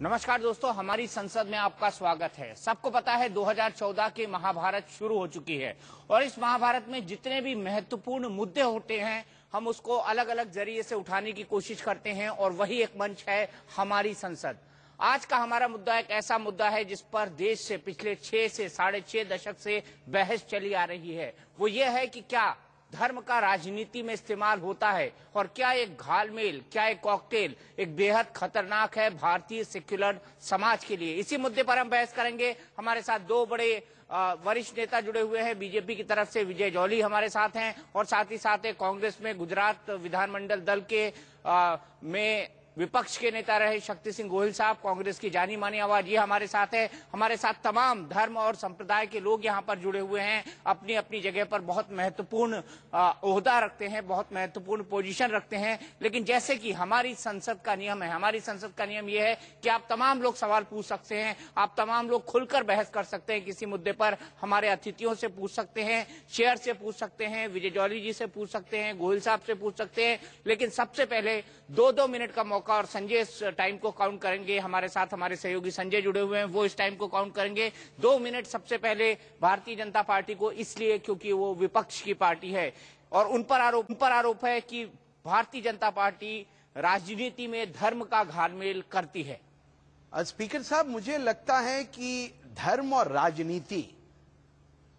नमस्कार दोस्तों, हमारी संसद में आपका स्वागत है। सबको पता है 2014 की महाभारत शुरू हो चुकी है और इस महाभारत में जितने भी महत्वपूर्ण मुद्दे होते हैं हम उसको अलग अलग जरिए से उठाने की कोशिश करते हैं और वही एक मंच है हमारी संसद। आज का हमारा मुद्दा एक ऐसा मुद्दा है जिस पर देश से पिछले 6 से 6.5 दशक से बहस चली आ रही है। वो ये है कि क्या धर्म का राजनीति में इस्तेमाल होता है और क्या एक घालमेल, क्या एक कॉकटेल एक बेहद खतरनाक है भारतीय सेक्युलर समाज के लिए। इसी मुद्दे पर हम बहस करेंगे। हमारे साथ दो बड़े वरिष्ठ नेता जुड़े हुए हैं। बीजेपी की तरफ से विजय जौली हमारे साथ हैं और साथ ही साथ कांग्रेस में गुजरात विधानमंडल दल के में विपक्ष के नेता रहे शक्ति सिंह गोहिल साहब, कांग्रेस की जानी मानी आवाज, ये हमारे साथ है। हमारे साथ तमाम धर्म और संप्रदाय के लोग यहाँ पर जुड़े हुए हैं, अपनी अपनी जगह पर बहुत महत्वपूर्ण ओहदा रखते हैं, बहुत महत्वपूर्ण पोजीशन रखते हैं। लेकिन जैसे कि हमारी संसद का नियम है, हमारी संसद का नियम ये है कि आप तमाम लोग सवाल पूछ सकते हैं, आप तमाम लोग खुलकर बहस कर सकते हैं किसी मुद्दे पर। हमारे अतिथियों से पूछ सकते हैं, चेयर से पूछ सकते हैं, विजय जौली जी से पूछ सकते हैं, गोहिल साहब से पूछ सकते हैं। लेकिन सबसे पहले 2-2 मिनट का और संजय इस टाइम को काउंट करेंगे। हमारे साथ हमारे सहयोगी संजय जुड़े हुए हैं, वो इस टाइम को काउंट करेंगे। 2 मिनट सबसे पहले भारतीय जनता पार्टी को, इसलिए क्योंकि वो विपक्ष की पार्टी है और उन पर आरोप है कि भारतीय जनता पार्टी राजनीति में धर्म का घालमेल करती है। स्पीकर साहब, मुझे लगता है कि धर्म और राजनीति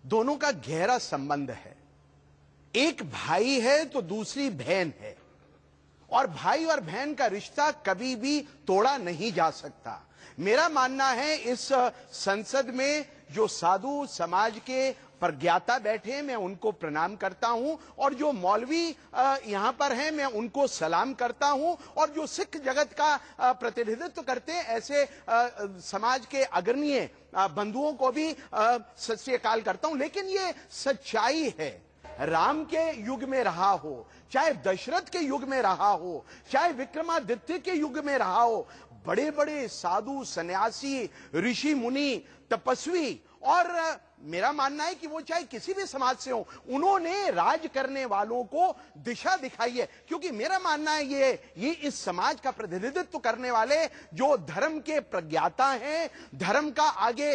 दोनों का गहरा संबंध है। एक भाई है तो दूसरी बहन है और भाई और बहन का रिश्ता कभी भी तोड़ा नहीं जा सकता। मेरा मानना है इस संसद में जो साधु समाज के प्रज्ञाता बैठे हैं मैं उनको प्रणाम करता हूं और जो मौलवी यहां पर हैं मैं उनको सलाम करता हूं और जो सिख जगत का प्रतिनिधित्व करते हैं ऐसे समाज के अग्रणीय बंधुओं को भी सत श्री अकाल करता हूं। लेकिन ये सच्चाई है, राम के युग में रहा हो, चाहे दशरथ के युग में रहा हो, चाहे विक्रमादित्य के युग में रहा हो, बड़े बड़े साधु सन्यासी ऋषि मुनि तपस्वी और मेरा मानना है कि वो चाहे किसी भी समाज से हो, उन्होंने राज करने वालों को दिशा दिखाई है। क्योंकि मेरा मानना है ये इस समाज का प्रतिनिधित्व करने वाले जो धर्म के प्रज्ञाता हैं, धर्म का आगे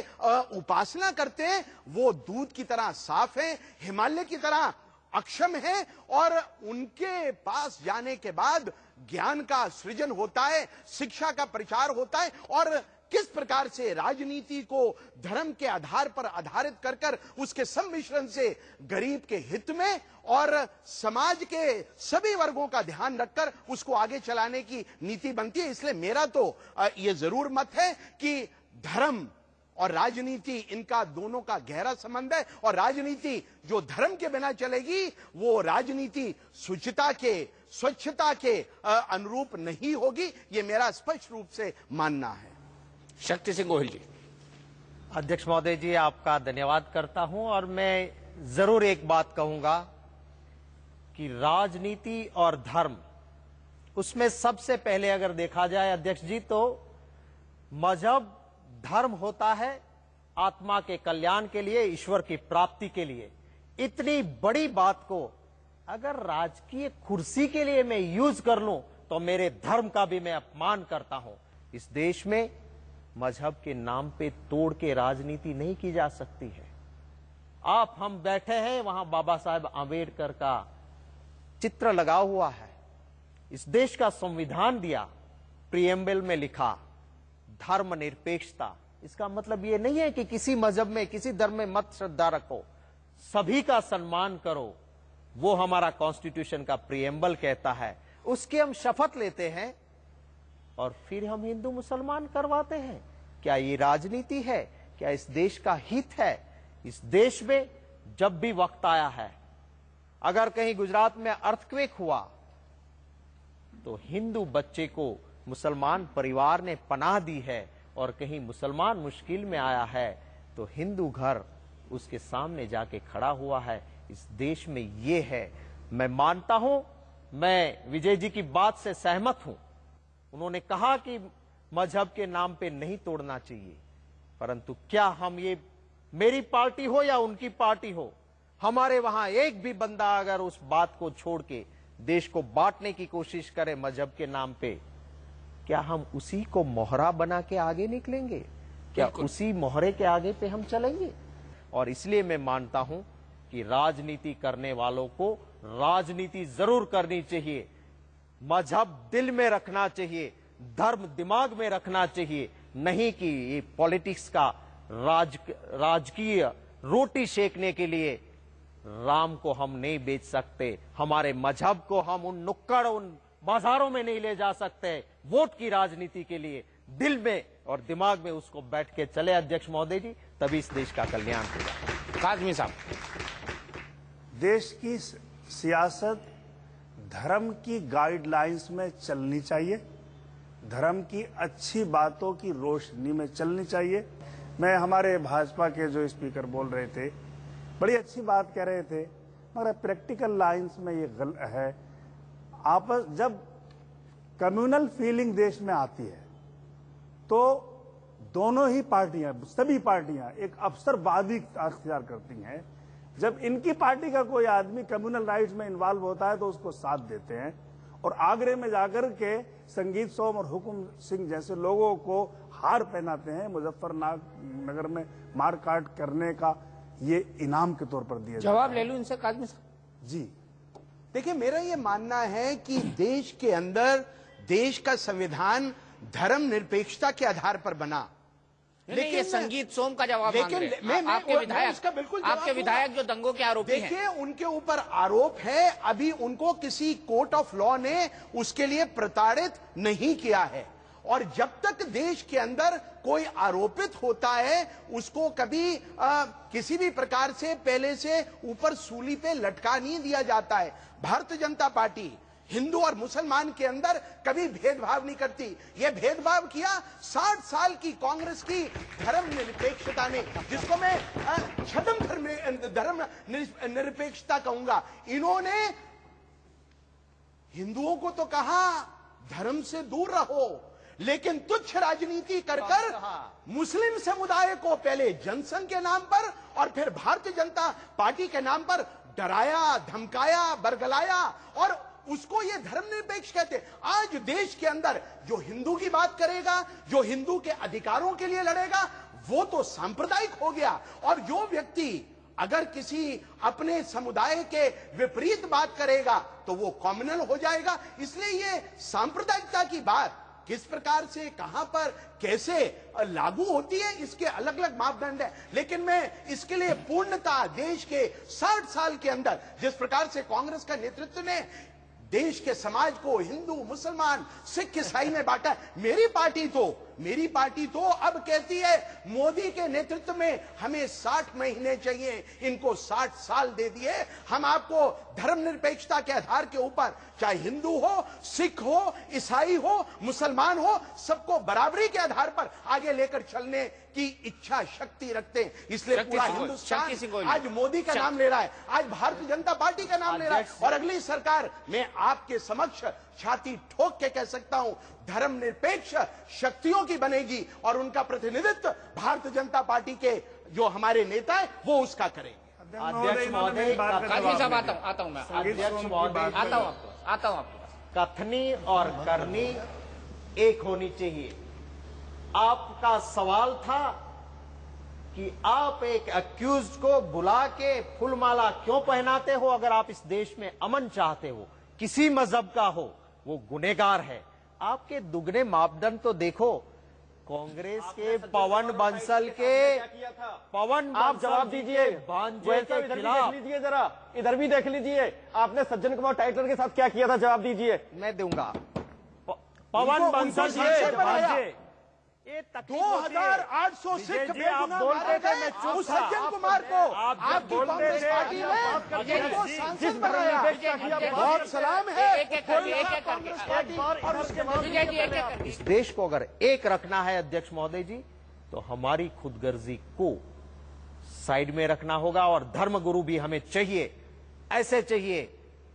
उपासना करते हैं, वो दूध की तरह साफ है, हिमालय की तरह अक्षम है और उनके पास जाने के बाद ज्ञान का सृजन होता है, शिक्षा का प्रचार होता है और किस प्रकार से राजनीति को धर्म के आधार पर आधारित कर उसके सम्मिश्रण से गरीब के हित में और समाज के सभी वर्गों का ध्यान रखकर उसको आगे चलाने की नीति बनती है। इसलिए मेरा तो यह जरूर मत है कि धर्म और राजनीति इनका दोनों का गहरा संबंध है और राजनीति जो धर्म के बिना चलेगी वो राजनीति शुचिता के, स्वच्छता के अनुरूप नहीं होगी। ये मेरा स्पष्ट रूप से मानना है। शक्ति सिंह गोहिल जी। अध्यक्ष महोदय जी, आपका धन्यवाद करता हूं और मैं जरूर एक बात कहूंगा कि राजनीति और धर्म, उसमें सबसे पहले अगर देखा जाए अध्यक्ष जी तो मजहब धर्म होता है आत्मा के कल्याण के लिए, ईश्वर की प्राप्ति के लिए। इतनी बड़ी बात को अगर राजकीय कुर्सी के लिए मैं यूज कर लूं तो मेरे धर्म का भी मैं अपमान करता हूं। इस देश में मजहब के नाम पे तोड़ के राजनीति नहीं की जा सकती है। आप हम बैठे हैं, वहां बाबा साहेब आंबेडकर का चित्र लगा हुआ है। इस देश का संविधान दिया, प्रीएम्बल में लिखा धर्मनिरपेक्षता। इसका मतलब यह नहीं है कि किसी मजहब में, किसी धर्म में मत श्रद्धा रखो, सभी का सम्मान करो। वो हमारा कॉन्स्टिट्यूशन का प्रीएम्बल कहता है, उसकी हम शपथ लेते हैं और फिर हम हिंदू मुसलमान करवाते हैं। क्या ये राजनीति है? क्या इस देश का हित है? इस देश में जब भी वक्त आया है, अगर कहीं गुजरात में अर्थक्वेक हुआ तो हिंदू बच्चे को मुसलमान परिवार ने पनाह दी है और कहीं मुसलमान मुश्किल में आया है तो हिंदू घर उसके सामने जाके खड़ा हुआ है। इस देश में ये है। मैं मानता हूं, मैं विजय जी की बात से सहमत हूं। उन्होंने कहा कि मजहब के नाम पे नहीं तोड़ना चाहिए, परंतु क्या हम, ये मेरी पार्टी हो या उनकी पार्टी हो, हमारे वहां एक भी बंदा अगर उस बात को छोड़ के देश को बांटने की कोशिश करे मजहब के नाम पे, क्या हम उसी को मोहरा बना के आगे निकलेंगे? क्या उसी मोहरे के आगे पे हम चलेंगे? और इसलिए मैं मानता हूं कि राजनीति करने वालों को राजनीति जरूर करनी चाहिए, मजहब दिल में रखना चाहिए, धर्म दिमाग में रखना चाहिए, नहीं कि ये पॉलिटिक्स का राजकीय रोटी सेकने के लिए राम को हम नहीं बेच सकते, हमारे मजहब को हम उन नुक्कड़ उन बाजारों में नहीं ले जा सकते वोट की राजनीति के लिए। दिल में और दिमाग में उसको बैठ के चले अध्यक्ष महोदय जी, तभी इस देश का कल्याण होगा। काज़मी साहब, देश की सियासत धर्म की गाइडलाइंस में चलनी चाहिए, धर्म की अच्छी बातों की रोशनी में चलनी चाहिए। मैं हमारे भाजपा के जो स्पीकर बोल रहे थे, बड़ी अच्छी बात कह रहे थे, मगर प्रैक्टिकल लाइंस में ये गलत है। आपस जब कम्युनल फीलिंग देश में आती है तो दोनों ही पार्टियां, सभी पार्टियां एक अवसरवादी अख्तियार करती हैं। जब इनकी पार्टी का कोई आदमी कम्युनल राइट्स में इन्वॉल्व होता है तो उसको साथ देते हैं, और आगरे में जाकर के संगीत सोम और हुकुम सिंह जैसे लोगों को हार पहनाते हैं। मुजफ्फरनगर में मार काट करने का ये इनाम के तौर पर दिया जवाब ले लूं इनसे काज़मी साहब? जी देखिए, मेरा ये मानना है कि देश के अंदर देश का संविधान धर्मनिरपेक्षता के आधार पर बना। लेकिन ये संगीत सोम का जवाब मांग रहे हैं। मैं आपके विधायक, उसका बिल्कुल जवाब आपके विधायक जो दंगों के आरोपी हैं, देखिए उनके ऊपर आरोप है, अभी उनको किसी कोर्ट ऑफ लॉ ने उसके लिए प्रताड़ित नहीं किया है। और जब तक देश के अंदर कोई आरोपित होता है उसको कभी किसी भी प्रकार से पहले से ऊपर सूली पे लटका नहीं दिया जाता है। भारतीय जनता पार्टी हिंदू और मुसलमान के अंदर कभी भेदभाव नहीं करती। यह भेदभाव किया 60 साल की कांग्रेस की धर्मनिरपेक्षता ने, जिसको मैं छद्म धर्म निरपेक्षता कहूंगा। इन्होंने हिंदुओं को तो कहा धर्म से दूर रहो, लेकिन तुच्छ राजनीति कर मुस्लिम समुदाय को पहले जनसंघ के नाम पर और फिर भारतीय जनता पार्टी के नाम पर डराया, धमकाया, बरगलाया, और उसको ये धर्मनिरपेक्ष कहते। आज देश के अंदर जो हिंदू की बात करेगा, जो हिंदू के अधिकारों के लिए लड़ेगा, वो तो सांप्रदायिक हो गया। और जो व्यक्ति अगर किसी अपने समुदाय के विपरीत बात करेगा तो वो कॉम्युनल हो जाएगा। इसलिए ये सांप्रदायिकता की बात किस प्रकार से, कहां पर, कैसे लागू होती है, इसके अलग अलग मापदंड है। लेकिन मैं इसके लिए पूर्णता देश के 60 साल के अंदर जिस प्रकार से कांग्रेस का नेतृत्व ने देश के समाज को हिंदू, मुसलमान, सिख, ईसाई में बांटा, मेरी पार्टी तो अब कहती है मोदी के नेतृत्व में हमें 60 महीने चाहिए, इनको 60 साल दे दिए। हम आपको धर्मनिरपेक्षता के आधार के ऊपर, चाहे हिंदू हो, सिख हो, ईसाई हो, मुसलमान हो, सबको बराबरी के आधार पर आगे लेकर चलने की इच्छा शक्ति रखते हैं। इसलिए पूरा हिंदुस्तान आज मोदी का नाम ले रहा है, आज भारतीय जनता पार्टी का नाम ले रहा है। और अगली सरकार मैं आपके समक्ष छाती ठोक के कह सकता हूं धर्मनिरपेक्ष शक्तियों की बनेगी, और उनका प्रतिनिधित्व भारतीय जनता पार्टी के जो हमारे नेता है वो उसका करेंगे। अध्यक्ष महोदय, काज़मी साहब आता हूं मैं, अध्यक्ष महोदय, आता हूं आपके पास। कथनी और करनी एक होनी चाहिए। आपका सवाल था कि आप एक अक्यूज्ड को बुला के फूलमाला क्यों पहनाते हो? अगर आप इस देश में अमन चाहते हो, किसी मजहब का हो, वो गुनहगार है। आपके दुगने मापदंड तो देखो। कांग्रेस के पवन बंसल के आप जवाब दीजिए, भांजे के इधर भी खिलाफ। देख लीजिए, जरा इधर भी देख लीजिए, आपने सज्जन कुमार टाइटलर के साथ क्या किया था, जवाब दीजिए। मैं दूंगा। पवन बंसल सांसद बनाया। भांजे, ये तकलीफ होती है। 2800 सिख जी, आप बोलते थे, मैं चुप उस था। सज्जन कुमार को आप आपकी बोलते कांग्रेस थे, पार्टी ने उनको सांसद बनाया। विजय, बहुत सलाम है। एक-एक करके, और उसके बाद विजय जी एक-एक करके। इस देश को अगर एक रखना है अध्यक्ष महोदय जी, तो हमारी खुदगर्जी को साइड में रखना होगा। और धर्मगुरु भी हमें चाहिए, ऐसे चाहिए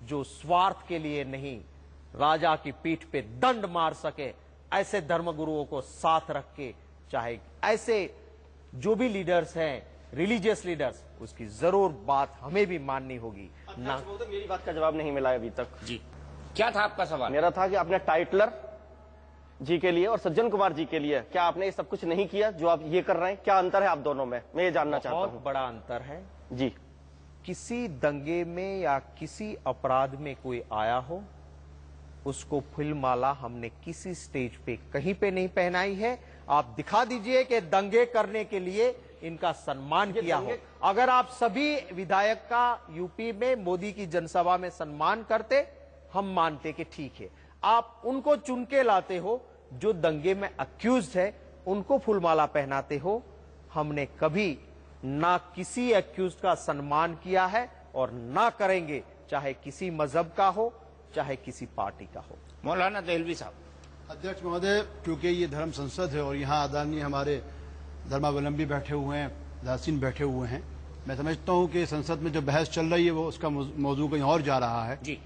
जो स्वार्थ के लिए नहीं, राजा की पीठ पे दंड मार सके। ऐसे धर्मगुरुओं को साथ रख के, चाहे ऐसे जो भी लीडर्स हैं, रिलीजियस लीडर्स, उसकी जरूर बात हमें भी माननी होगी ना। मेरी बात का जवाब नहीं मिला अभी तक। जी, क्या था आपका सवाल? मेरा था कि आपने टाइटलर जी के लिए और सज्जन कुमार जी के लिए, क्या आपने ये सब कुछ नहीं किया जो आप ये कर रहे हैं? क्या अंतर है आप दोनों में, मैं ये जानना चाहता हूँ। बहुत बड़ा अंतर है जी। किसी दंगे में या किसी अपराध में कोई आया हो, उसको फूलमाला हमने किसी स्टेज पे कहीं पे नहीं पहनाई है। आप दिखा दीजिए कि दंगे करने के लिए इनका सम्मान किया हो। अगर आप सभी विधायक का यूपी में मोदी की जनसभा में सम्मान करते, हम मानते कि ठीक है। आप उनको चुन के लाते हो जो दंगे में अक्यूज है, उनको फूलमाला पहनाते हो। हमने कभी ना किसी अक्यूज का सम्मान किया है और ना करेंगे, चाहे किसी मजहब का हो, चाहे किसी पार्टी का हो। मौलाना दहलवी साहब। अध्यक्ष महोदय, क्योंकि ये धर्म संसद है और यहाँ आदरणीय हमारे धर्मावलंबी बैठे हुए हैं, दासीन बैठे हुए हैं, मैं समझता हूँ कि संसद में जो बहस चल रही है वो उसका मौजू कहीं और जा रहा है। जी।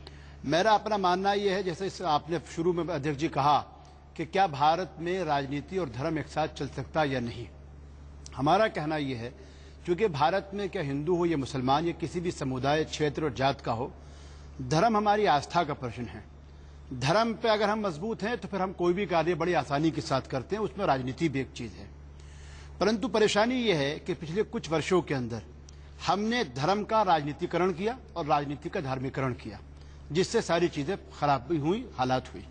मेरा अपना मानना ये है, जैसे आपने शुरू में अध्यक्ष जी कहा कि क्या भारत में राजनीति और धर्म एक साथ चल सकता है या नहीं। हमारा कहना यह है, क्योंकि भारत में क्या हिंदू हो या मुसलमान या किसी भी समुदाय, क्षेत्र और जात का हो, धर्म हमारी आस्था का प्रश्न है। धर्म पे अगर हम मजबूत हैं तो फिर हम कोई भी कार्य बड़ी आसानी के साथ करते हैं, उसमें राजनीति भी एक चीज है। परंतु परेशानी यह है कि पिछले कुछ वर्षों के अंदर हमने धर्म का राजनीतिकरण किया और राजनीति का धार्मिकरण किया, जिससे सारी चीजें खराब भी हुई, हालात हुई।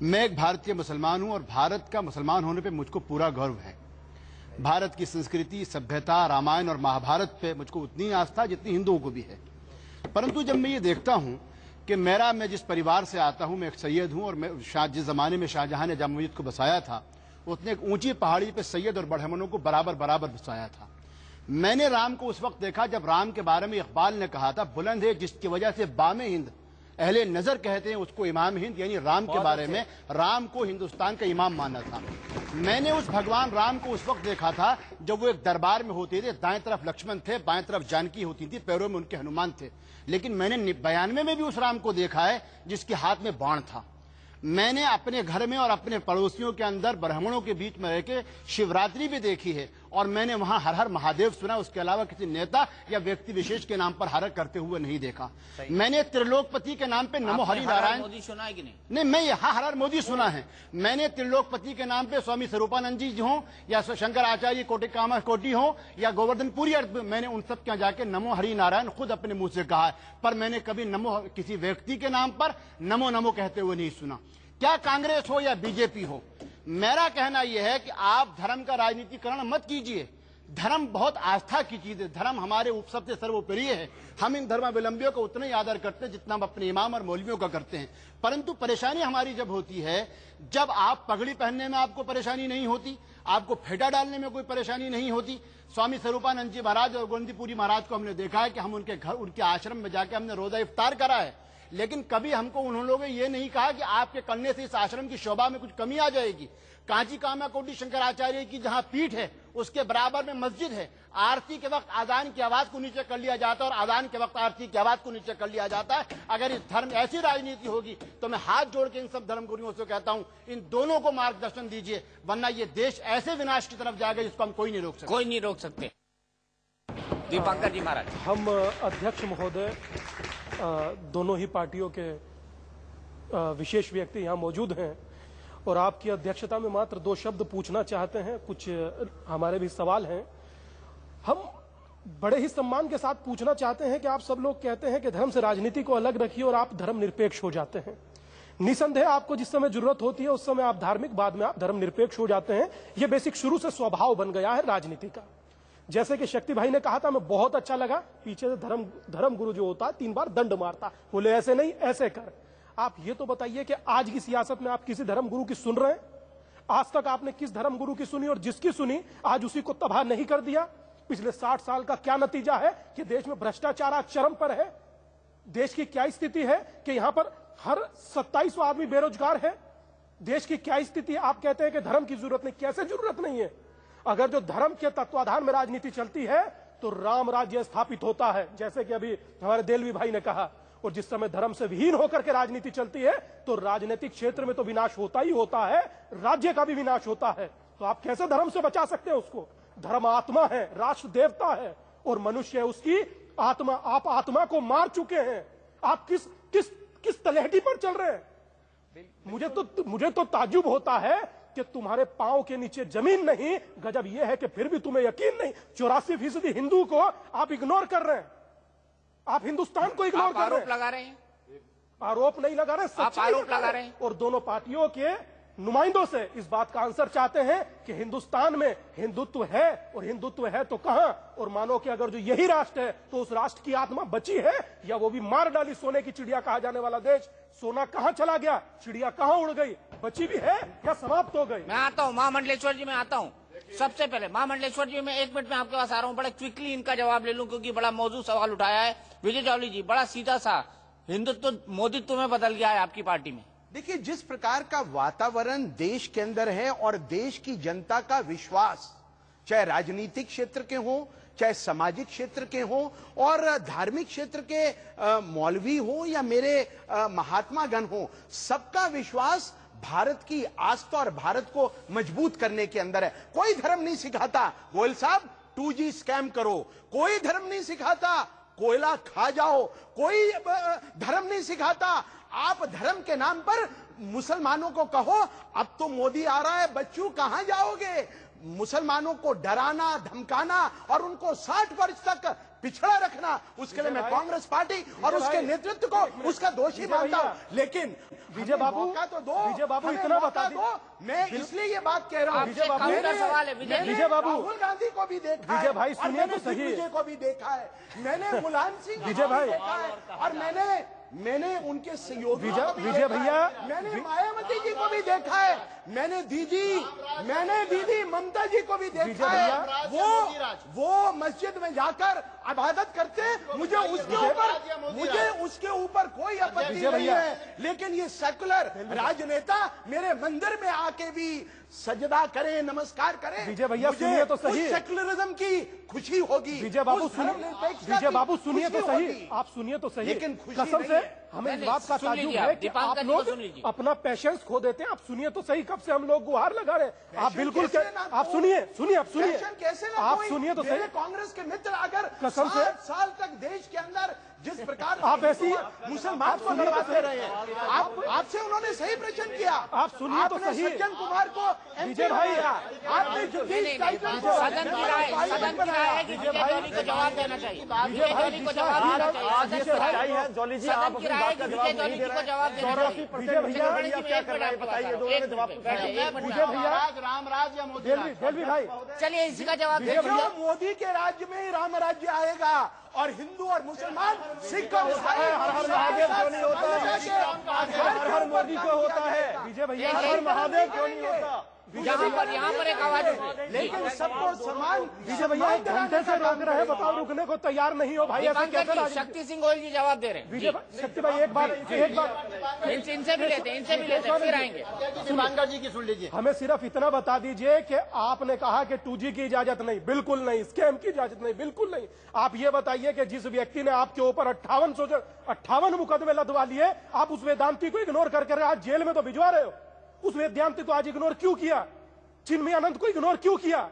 मैं एक भारतीय मुसलमान हूं और भारत का मुसलमान होने पे मुझको पूरा गर्व है। भारत की संस्कृति, सभ्यता, रामायण और महाभारत पे मुझको उतनी आस्था जितनी हिंदुओं को भी है। परंतु जब मैं ये देखता हूं कि मैं जिस परिवार से आता हूं, मैं एक सैयद हूं और मैं जिस जमाने में शाहजहां ने जामा मस्जिद को बसाया था, उसने एक ऊंची पहाड़ी पे सैयद और ब्राह्मणों को बराबर बराबर बसाया था। मैंने राम को उस वक्त देखा जब राम के बारे में इकबाल ने कहा था, बुलंद है जिसकी वजह से बामे हिंद, अहले नजर कहते हैं उसको इमाम हिंद, यानी राम के बारे में राम को हिंदुस्तान का इमाम माना था। मैंने उस भगवान राम को उस वक्त देखा था जब वो एक दरबार में होते थे, दाएं तरफ लक्ष्मण थे, बाएं तरफ जानकी होती थी, पैरों में उनके हनुमान थे। लेकिन मैंने 92 में भी उस राम को देखा है जिसके हाथ में बाण था। मैंने अपने घर में और अपने पड़ोसियों के अंदर ब्राह्मणों के बीच में रह के शिवरात्रि भी देखी है और मैंने वहां हर हर महादेव सुना, उसके अलावा किसी नेता या व्यक्ति विशेष के नाम पर हर करते हुए नहीं देखा। मैंने त्रिलोकपति के नाम पे नमो हरि नारायण मोदी सुना है कि नहीं? नहीं, मैं यहाँ हर हर मोदी सुना है। मैंने त्रिलोकपति के नाम पे स्वामी स्वरूपानंद जी हो या शंकराचार्य कोटिकामा कोटि हो या गोवर्धन पुरी, मैंने उन सब के यहाँ जाके नमो हरि नारायण खुद अपने मुंह से कहा है, पर मैंने कभी नमो किसी व्यक्ति के नाम पर नमो नमो कहते हुए नहीं सुना। क्या कांग्रेस हो या बीजेपी हो, मेरा कहना यह है कि आप धर्म का राजनीतिकरण मत कीजिए। धर्म बहुत आस्था की चीज है, धर्म हमारे सबसे सर्वोपरि है। हम इन धर्मावलंबियों का उतना ही आदर करते हैं जितना हम अपने इमाम और मौलवियों का करते हैं। परंतु परेशानी हमारी जब होती है, जब आप पगड़ी पहनने में आपको परेशानी नहीं होती, आपको फेटा डालने में कोई परेशानी नहीं होती। स्वामी स्वरूपानंद जी महाराज और गोविंदपुरी महाराज को हमने देखा है कि हम उनके घर, उनके आश्रम में जाकर हमने रोजा इफ्तार करा है, लेकिन कभी हमको उन लोगों ने ये नहीं कहा कि आपके करने से इस आश्रम की शोभा में कुछ कमी आ जाएगी। कांची कामा कोटि शंकराचार्य की जहां पीठ है उसके बराबर में मस्जिद है। आरती के वक्त आजान की आवाज को नीचे कर लिया जाता है और आजान के वक्त आरती की आवाज को नीचे कर लिया जाता है। अगर इस धर्म ऐसी राजनीति होगी तो मैं हाथ जोड़ के इन सब धर्मगुरुओं से कहता हूं, इन दोनों को मार्गदर्शन दीजिए, वरना ये देश ऐसे विनाश की तरफ जाएगा जिसको हम कोई नहीं रोक सकते। कोई नहीं रोक सकते। दीपांकर जी महाराज। हम अध्यक्ष महोदय, दोनों ही पार्टियों के विशेष व्यक्ति यहाँ मौजूद हैं और आपकी अध्यक्षता में मात्र 2 शब्द पूछना चाहते हैं। कुछ हमारे भी सवाल हैं। हम बड़े ही सम्मान के साथ पूछना चाहते हैं कि आप सब लोग कहते हैं कि धर्म से राजनीति को अलग रखिए और आप धर्मनिरपेक्ष हो जाते हैं। निसंदेह आपको जिस समय जरूरत होती है उस समय आप धार्मिक, बाद में आप धर्मनिरपेक्ष हो जाते हैं। यह बेसिक शुरू से स्वभाव बन गया है राजनीति का। जैसे कि शक्ति भाई ने कहा था, मैं बहुत अच्छा लगा, पीछे से धर्म गुरु जो होता है 3 बार दंड मारता, बोले ऐसे नहीं ऐसे कर। आप ये तो बताइए कि आज की सियासत में आप किसी धर्म गुरु की सुन रहे हैं? आज तक आपने किस धर्म गुरु की सुनी, और जिसकी सुनी आज उसी को तबाह नहीं कर दिया? पिछले 60 साल का क्या नतीजा है कि देश में भ्रष्टाचार आज चरम पर है। देश की क्या स्थिति है कि यहां पर हर 27वां आदमी बेरोजगार है। देश की क्या स्थिति है? आप कहते हैं कि धर्म की जरूरत नहीं। कैसे जरूरत नहीं है? अगर जो धर्म के तत्वाधान में राजनीति चलती है तो राम राज्य स्थापित होता है, जैसे कि अभी हमारे देलवी भाई ने कहा। और जिस समय धर्म से विहीन होकर के राजनीति चलती है तो राजनीतिक क्षेत्र में तो विनाश होता ही होता है, राज्य का भी विनाश होता है। तो आप कैसे धर्म से बचा सकते हैं उसको? धर्म आत्मा है, राष्ट्र देवता है और मनुष्य है उसकी आत्मा। आप आत्मा को मार चुके हैं। आप किस तलहटी पर चल रहे हैं? मुझे तो ताज्जुब होता है कि तुम्हारे पांव के नीचे जमीन नहीं। गजब यह है कि फिर भी तुम्हें यकीन नहीं। 84% हिंदू को आप इग्नोर कर रहे हैं। आप हिंदुस्तान को इग्नोर कर रहे आरोप हैं। लगा रहे हैं, आरोप नहीं लगा रहे, आप आरोप लगा रहे हैं। और दोनों पार्टियों के नुमाइंदों से इस बात का आंसर चाहते हैं कि हिंदुस्तान में हिंदुत्व है, और हिंदुत्व है तो कहां? और मानो कि अगर जो यही राष्ट्र है तो उस राष्ट्र की आत्मा बची है या वो भी मार डाली सोने की चिड़िया कहा जाने वाला देश। सोना कहां चला गया? चिड़िया कहां उड़ गई? बची भी है या समाप्त हो गई? मैं आता हूं महामंडलेश्वर जी, मैं आता हूं। सबसे पहले महामंडलेश्वर जी, मैं 1 मिनट में आपके पास आ रहा हूं। बड़ा क्विकली इनका जवाब ले लूं क्योंकि बड़ा मौजूद सवाल उठाया है। विजय जावली जी, बड़ा सीधा सा, हिंदुत्व मोदित्व में बदल गया है आपकी पार्टी में। देखिए, जिस प्रकार का वातावरण देश के अंदर है और देश की जनता का विश्वास, चाहे राजनीतिक क्षेत्र के हों, चाहे सामाजिक क्षेत्र के हों, और धार्मिक क्षेत्र के मौलवी हों या मेरे महात्मागण हों, सबका विश्वास भारत की आस्था और भारत को मजबूत करने के अंदर है। कोई धर्म नहीं सिखाता गोयल साहब 2G स्कैम करो, कोई धर्म नहीं सिखाता कोयला खा जाओ, कोई धर्म नहीं सिखाता आप धर्म के नाम पर मुसलमानों को कहो अब तो मोदी आ रहा है बच्चों कहां जाओगे। मुसलमानों को डराना, धमकाना और उनको 60 वर्ष तक पिछड़ा रखना, उसके लिए मैं कांग्रेस पार्टी और उसके नेतृत्व को उसका दोषी मानता हूं। लेकिन विजय बाबू, मौका तो दो, विजय बाबू हमें इतना मौका बता दो। मैं इसलिए ये बात कह रहा हूं। आपसे काउंटर सवाल है विजय बाबू, राहुल गांधी को भी देखा है, विजय भाई और सुनिए मैंने तो सही। दिग्विजय को भी देखा है, मैंने मुलायम सिंह विजय भाई, देखा है, और मैंने उनके सहयोगी विजय भैया, मैंने मायावती जी को भी देखा है, मैंने दीदी ममता जी को भी देखा है। वो मस्जिद में जाकर इबादत करते हैं, मुझे उसके ऊपर कोई आपत्ति नहीं है। लेकिन ये सेकुलर राजनेता मेरे मंदिर में आके भी सजदा करे, नमस्कार करे। विजय भैया सुनिए तो सही, सेकुलरिज्म की खुशी होगी। विजय बाबू सुनिए तो सही, आप सुनिए तो सही। लेकिन कसम से हमें इस बात का ताज्जुब है कि आप लोग अपना पेशेंस खो देते हैं। आप सुनिए तो सही, कब से हम लोग गुहार लगा रहे हैं। आप बिल्कुल आप सुनिए आप सुनिए तो सही। कांग्रेस के मित्र अगर कसम से 60 साल तक देश के अंदर जिस प्रकार आप ऐसी मुसलमान को लड़वाते रहे हैं, आपसे उन्होंने सही प्रश्न किया। आप सुनिए तो सही। सज्जन कुमार को विजय भाई, आपने सदन की राय है कि विजय जावली को जवाब देना चाहिए। विजय जावली को जवाब देना चाहिए। सच्चाई है जॉली जी, आप अपनी बात का जवाब नहीं दे रहे हैं। 84% भैया क्या कर रहे हैं बताइए, दोनों ने जवाब विजय भैया, राम राज या मोदी देलवी भाई, चलिए इसी का जवाब दीजिए। मोदी के राज्य में ही राम राज्य आएगा और हिंदू और मुसलमान, सिख और ईसाई हर हर महादेव क्यों नहीं होता है? हर हर मोदी को होता है। विजय भैया, हर हर महादेव क्यों नहीं होता? यहाँ पर एक आवाज उठी। लेकिन सबको समान। विजय भैया एक घंटे से रोक रहे हैं, बताओ रुकने को तैयार नहीं हो भाई, ऐसे कैसे राजनीति? शक्ति सिंह गोयल जी जवाब दे रहे हैं। विजय शक्ति भाई एक बार इनसे भी लेते हैं, फिर आएंगे। शिवांगा जी की सुन लीजिए। हमें सिर्फ इतना बता दीजिए कि आपने कहा कि 2G की इजाजत नहीं, बिल्कुल नहीं, स्कैम की इजाजत नहीं, बिल्कुल नहीं। आप ये बताइए कि जिस व्यक्ति ने आपके ऊपर 58 मुकदमे लदवा लिए, आप उस वेदांती को इग्नोर करके आज जेल में तो भिजवा रहे हो। उस वेदांती को आज इग्नोर क्यों किया? चिन्मय आनंद को इग्नोर क्यों किया?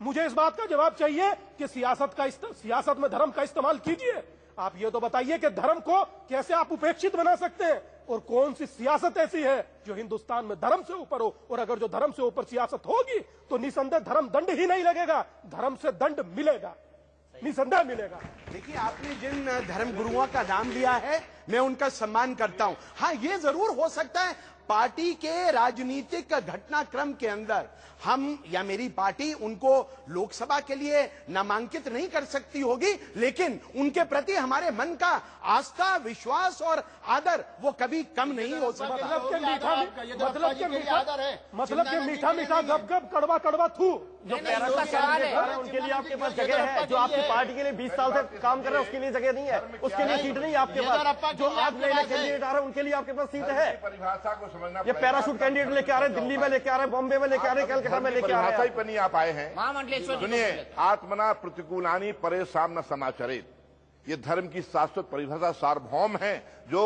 मुझे इस बात का जवाब चाहिए कि सियासत में धर्म का इस्तेमाल कीजिए। आप ये तो बताइए कि धर्म को कैसे आप उपेक्षित बना सकते हैं, और कौन सी सियासत ऐसी है जो हिंदुस्तान में धर्म से ऊपर हो? और अगर जो धर्म से ऊपर सियासत होगी तो निसंदेह धर्म दंड ही नहीं लगेगा, धर्म से दंड मिलेगा, निसंदेह मिलेगा। देखिए, आपने जिन धर्म गुरुओं का नाम लिया है मैं उनका सम्मान करता हूं। हाँ, ये जरूर हो सकता है पार्टी के राजनीतिक घटनाक्रम के अंदर हम या मेरी पार्टी उनको लोकसभा के लिए नामांकित नहीं कर सकती होगी, लेकिन उनके प्रति हमारे मन का आस्था, विश्वास और आदर वो कभी कम नहीं हो सकता। मतलब के मीठा मीठा गप गप, कड़वा कड़वा थू। जो पैरा सवाल है उनके लिए आपके पास जगह है। जो आपकी पार्टी के लिए 20 साल से काम कर रहे हैं उसके लिए जगह नहीं है, उसके लिए सीट नहीं है आपके पास। जो आज नए नए कैंडिडेट आ रहे हैं उनके लिए आपके पास सीट है। परिभाषा को समझना, ये पैराशूट कैंडिडेट लेके आ रहे हैं, दिल्ली में लेके आ रहे हैं, बॉम्बे में लेके आ रहे हैं, कलकत्ता में लेके आ रहे हैं। पर नहीं आप आए हैं। महामंडलेश्वर सुनिए, आत्मना प्रतिकूलानी परेशान न समाचरित, ये धर्म की शाश्वत परिभाषा सार्वभौम है जो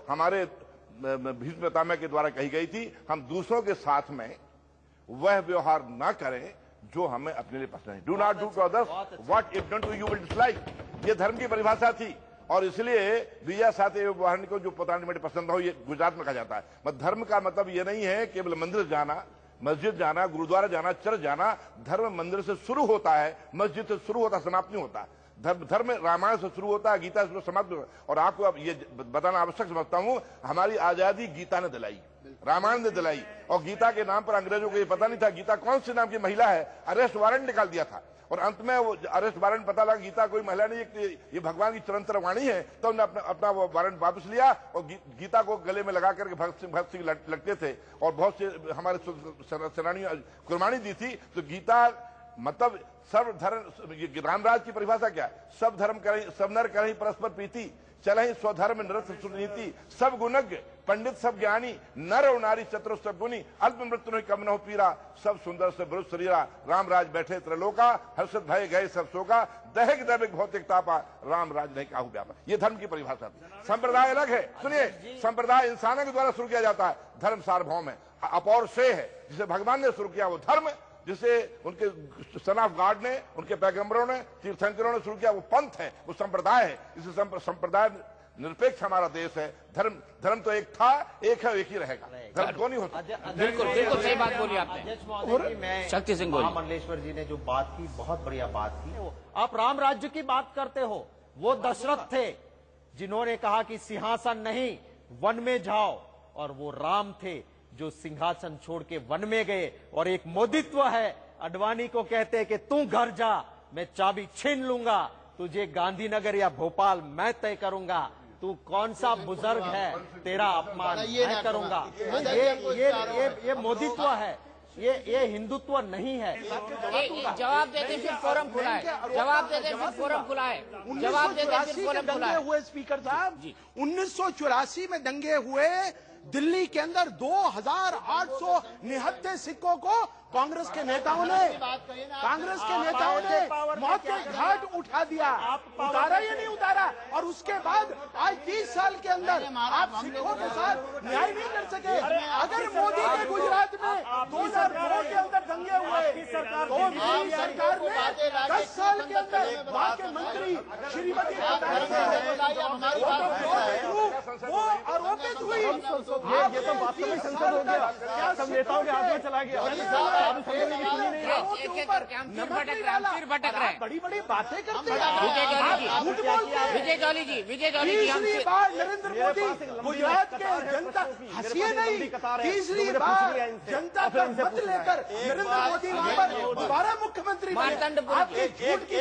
हमारे भीष्म पितामह के द्वारा कही गई थी। हम दूसरों के साथ में वह व्यवहार न करें जो हमें अपने लिए पसंद है। Do not do to others what if done to you will dislike. ये धर्म की परिभाषा थी और इसलिए दिया साथ एक वाहन को जो पता नहीं मुझे पसंद हो, ये गुजरात में कहा जाता है। मतलब धर्म का मतलब ये नहीं है केवल मंदिर जाना, मस्जिद जाना, गुरुद्वारा जाना, चर्च जाना। धर्म मंदिर से शुरू होता है, मस्जिद से शुरू होता, समाप्त नहीं होता। धर्म रामायण से शुरू होता है, गीता से समाप्त होता है। और आपको अब ये बताना आवश्यक समझता हूं, हमारी आजादी गीता ने दिलाई, रामायण ने दिलाई। और गीता के नाम पर अंग्रेजों को ये पता नहीं था गीता कौन से नाम की महिला है, अरेस्ट वारंट निकाल दिया था। और अंत में वो अरेस्ट वारंट पता लगा गीता कोई महिला नहीं, ये भगवान की चिरंतर वाणी है। तो उन्होंने अपना वो वारंट वापस लिया और गीता को गले में लगा करके भगत सिंह लटके थे और बहुत से हमारे सेनानियों कुर्बानी दी थी। तो गीता मतलब सर्वधर्म, रामराज की परिभाषा क्या है? सब धर्म करें, सब नर करें परस्पर प्रीति, चले स्वधर्म निरस्त सुनीति, सब गुणज्ञ पंडित सब ज्ञानी, नर और नारी चतुर सब गुनी, अल्प मृत्यु कम न हो पीरा, सब सुंदर से ब्रुज शरीरा, रामराज बैठे त्रलोका, हर्षित भय गए सब शोका, दैहिक दैविक भौतिक तापा, रामराज नहीं काहू व्यापा। ये धर्म की परिभाषा थी। संप्रदाय अलग है, सुनिए, संप्रदाय इंसानों के द्वारा शुरू किया जाता है, धर्म सार्वभौम है, अपौर से है, जिसे भगवान ने शुरू किया वो धर्म, जिसे उनके सन ऑफ गॉड ने, उनके पैगंबरों ने, तीर्थंकरों ने शुरू किया वो पंथ है, वो संप्रदाय है। इसे संप्रदाय निरपेक्ष हमारा देश है। धर्म तो एक था, एक है, एक ही रहेगा, धर्म दो नहीं होता। बिल्कुल बिल्कुल सही बात बोली आपने। शक्ति सिंह महामंडलेश्वर जी ने जो बात की, बहुत बढ़िया बात की। आप राम राज्य की बात करते हो, वो दशरथ थे जिन्होंने कहा कि सिंहासन नहीं वन में जाओ, और वो राम थे जो सिंहासन छोड़ के वन में गए। और एक मोदित्व है, अडवाणी को कहते हैं कि तू घर जा, मैं चाबी छीन लूंगा, तुझे गांधीनगर या भोपाल मैं तय करूंगा, तू कौन सा बुजुर्ग है, तेरा अपमान मैं करूंगा। ये मोदित्व है, ये हिंदुत्व नहीं है। जवाब देते फिर फोरम खुला है, जवाब देते फिर फोरम खुला है, जवाब देते फिर फोरम खुला है। हुए स्पीकर साहब, 1984 में दंगे हुए दिल्ली के अंदर 2879 सिक्कों को कांग्रेस के नेताओं ने मौत के घाट उठा दिया। उतारा या नहीं उतारा? और उसके बाद आज 30 साल के अंदर आप सिखों के साथ न्याय नहीं कर सके। अगर मोदी के गुजरात में 2002 के अंदर दंगे हुए तो मोदी सरकार ने 10 साल के अंदर वहां के मंत्री श्रीमती वो आरोपित हुई। ये तो वास्तव में संसद हो गया, क्या सब नेताओं के हाथ में चला गया? फिर भटक रहे हैं, बड़ी बड़ी बातें करते हैं। विजय जॉली जी तीसरी बार नरेंद्र मोदी गुजरात के जनता हंसिए नहीं, तीसरी बार जनता का मत लेकर नरेंद्र मोदी वहां पर दोबारा मुख्यमंत्री आपके झूठ की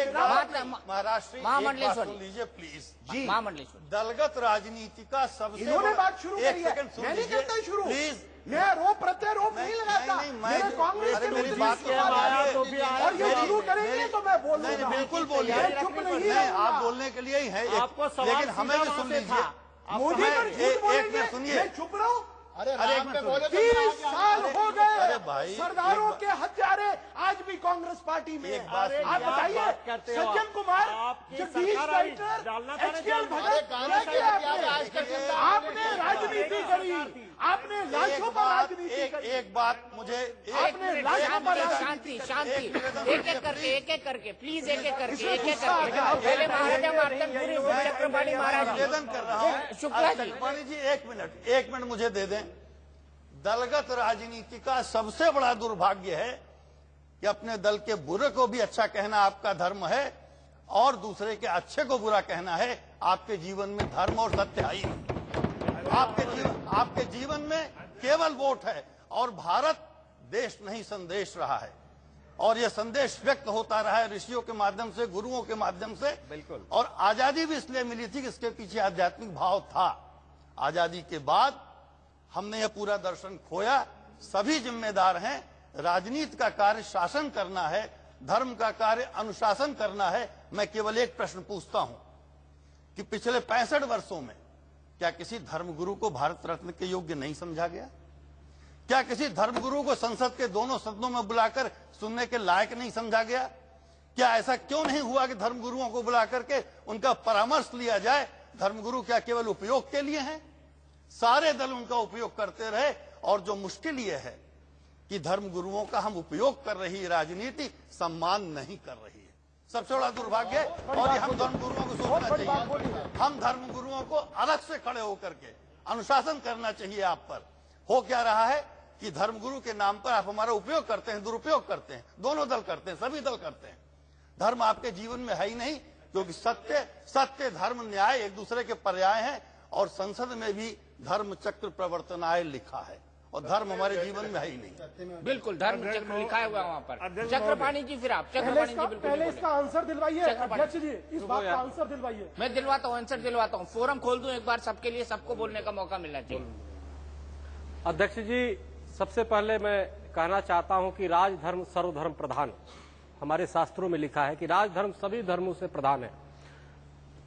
महामंडलेश्वर लीजिए प्लीज जी। महामंडलेश्वर दलगत राजनीति का सबसे इन्होंने बात शुरू करी है, मैं नहीं करता शुरू प्लीज। मैं आरोप प्रत्यारोप नहीं लगाता। मेरे कांग्रेस के मेरी मुद्दे बात के बाद और ये शुरू करेंगे तो मैं बोलूंगा। नहीं बिल्कुल बोलिए, चुप नहीं नहीं रहूंगा। आप बोलने के लिए ही है, लेकिन हमें भी सुन लीजिए। मोदी पर झूठ बोलेंगे, सुनिए, मैं चुप रहूं? अरे एक मिनट, 30 साल हो गए अरे भाई, सरदारों के हत्यारे आज भी कांग्रेस पार्टी में। आप बताइए, सज्जन कुमार जगदीश शेट्टर, HKL भगत, क्या किया आपने? राजनीति करी, आपने लाशों पर राजनीति करी। एक बात मुझे, आपने लाशों पर शांति शांति, एक एक करके प्लीज, एक एक करके पहले महाराजा मार्तंडपुरी चक्रपाणी महाराज निवेदन कर रहा हूँ। शुक्ला जी, चक्रपाणी जी एक मिनट मुझे दे दें। दलगत राजनीति का सबसे बड़ा दुर्भाग्य है कि अपने दल के बुरे को भी अच्छा कहना आपका धर्म है और दूसरे के अच्छे को बुरा कहना है। आपके जीवन में धर्म और सत्य है ही नहीं। आपके जीवन में केवल वोट है और भारत देश नहीं संदेश रहा है, और यह संदेश व्यक्त होता रहा है ऋषियों के माध्यम से, गुरुओं के माध्यम से। बिल्कुल। और आजादी भी इसलिए मिली थी कि इसके पीछे आध्यात्मिक भाव था। आजादी के बाद हमने यह पूरा दर्शन खोया। सभी जिम्मेदार हैं। राजनीति का कार्य शासन करना है, धर्म का कार्य अनुशासन करना है। मैं केवल एक प्रश्न पूछता हूं कि पिछले 65 वर्षों में क्या किसी धर्मगुरु को भारत रत्न के योग्य नहीं समझा गया? क्या किसी धर्मगुरु को संसद के दोनों सदनों में बुलाकर सुनने के लायक नहीं समझा गया? क्या ऐसा क्यों नहीं हुआ कि धर्मगुरुओं को बुला करके उनका परामर्श लिया जाए? धर्मगुरु क्या केवल उपयोग के लिए हैं? सारे दल उनका उपयोग करते रहे। और जो मुश्किल यह है कि धर्मगुरुओं का हम उपयोग कर रही राजनीति सम्मान नहीं कर रही है। सबसे बड़ा दुर्भाग्य। और ये हम धर्मगुरुओं को सोचना चाहिए, हम धर्मगुरुओं को अलग से खड़े होकर के अनुशासन करना चाहिए आप पर। हो क्या रहा है कि धर्मगुरु के नाम पर आप हमारा उपयोग करते हैं, दुरुपयोग करते हैं, दोनों दल करते हैं, सभी दल करते हैं। धर्म आपके जीवन में है ही नहीं, क्योंकि सत्य धर्म न्याय एक दूसरे के पर्याय हैं, और संसद में भी धर्म चक्र प्रवर्तनाय लिखा है, और धर्म हमारे जीवन में है ही नहीं। बिल्कुल धर्म चक्र लिखा हुआ वहाँ पर। चक्रपाणी जी, फिर आप चक्रपाणी जी बिल्कुल पहले इसका आंसर दिलवाइए अध्यक्ष जी, इस बात का आंसर दिलवाइए। मैं दिलवाता हूँ, आंसर दिलवाता हूँ। फोरम खोल दूं एक बार सबके लिए, सबको बोलने का मौका मिलना चाहिए। अध्यक्ष जी, सबसे पहले मैं कहना चाहता हूं कि राजधर्म सर्वधर्म प्रधान, हमारे शास्त्रों में लिखा है कि राजधर्म सभी धर्मों से प्रधान है।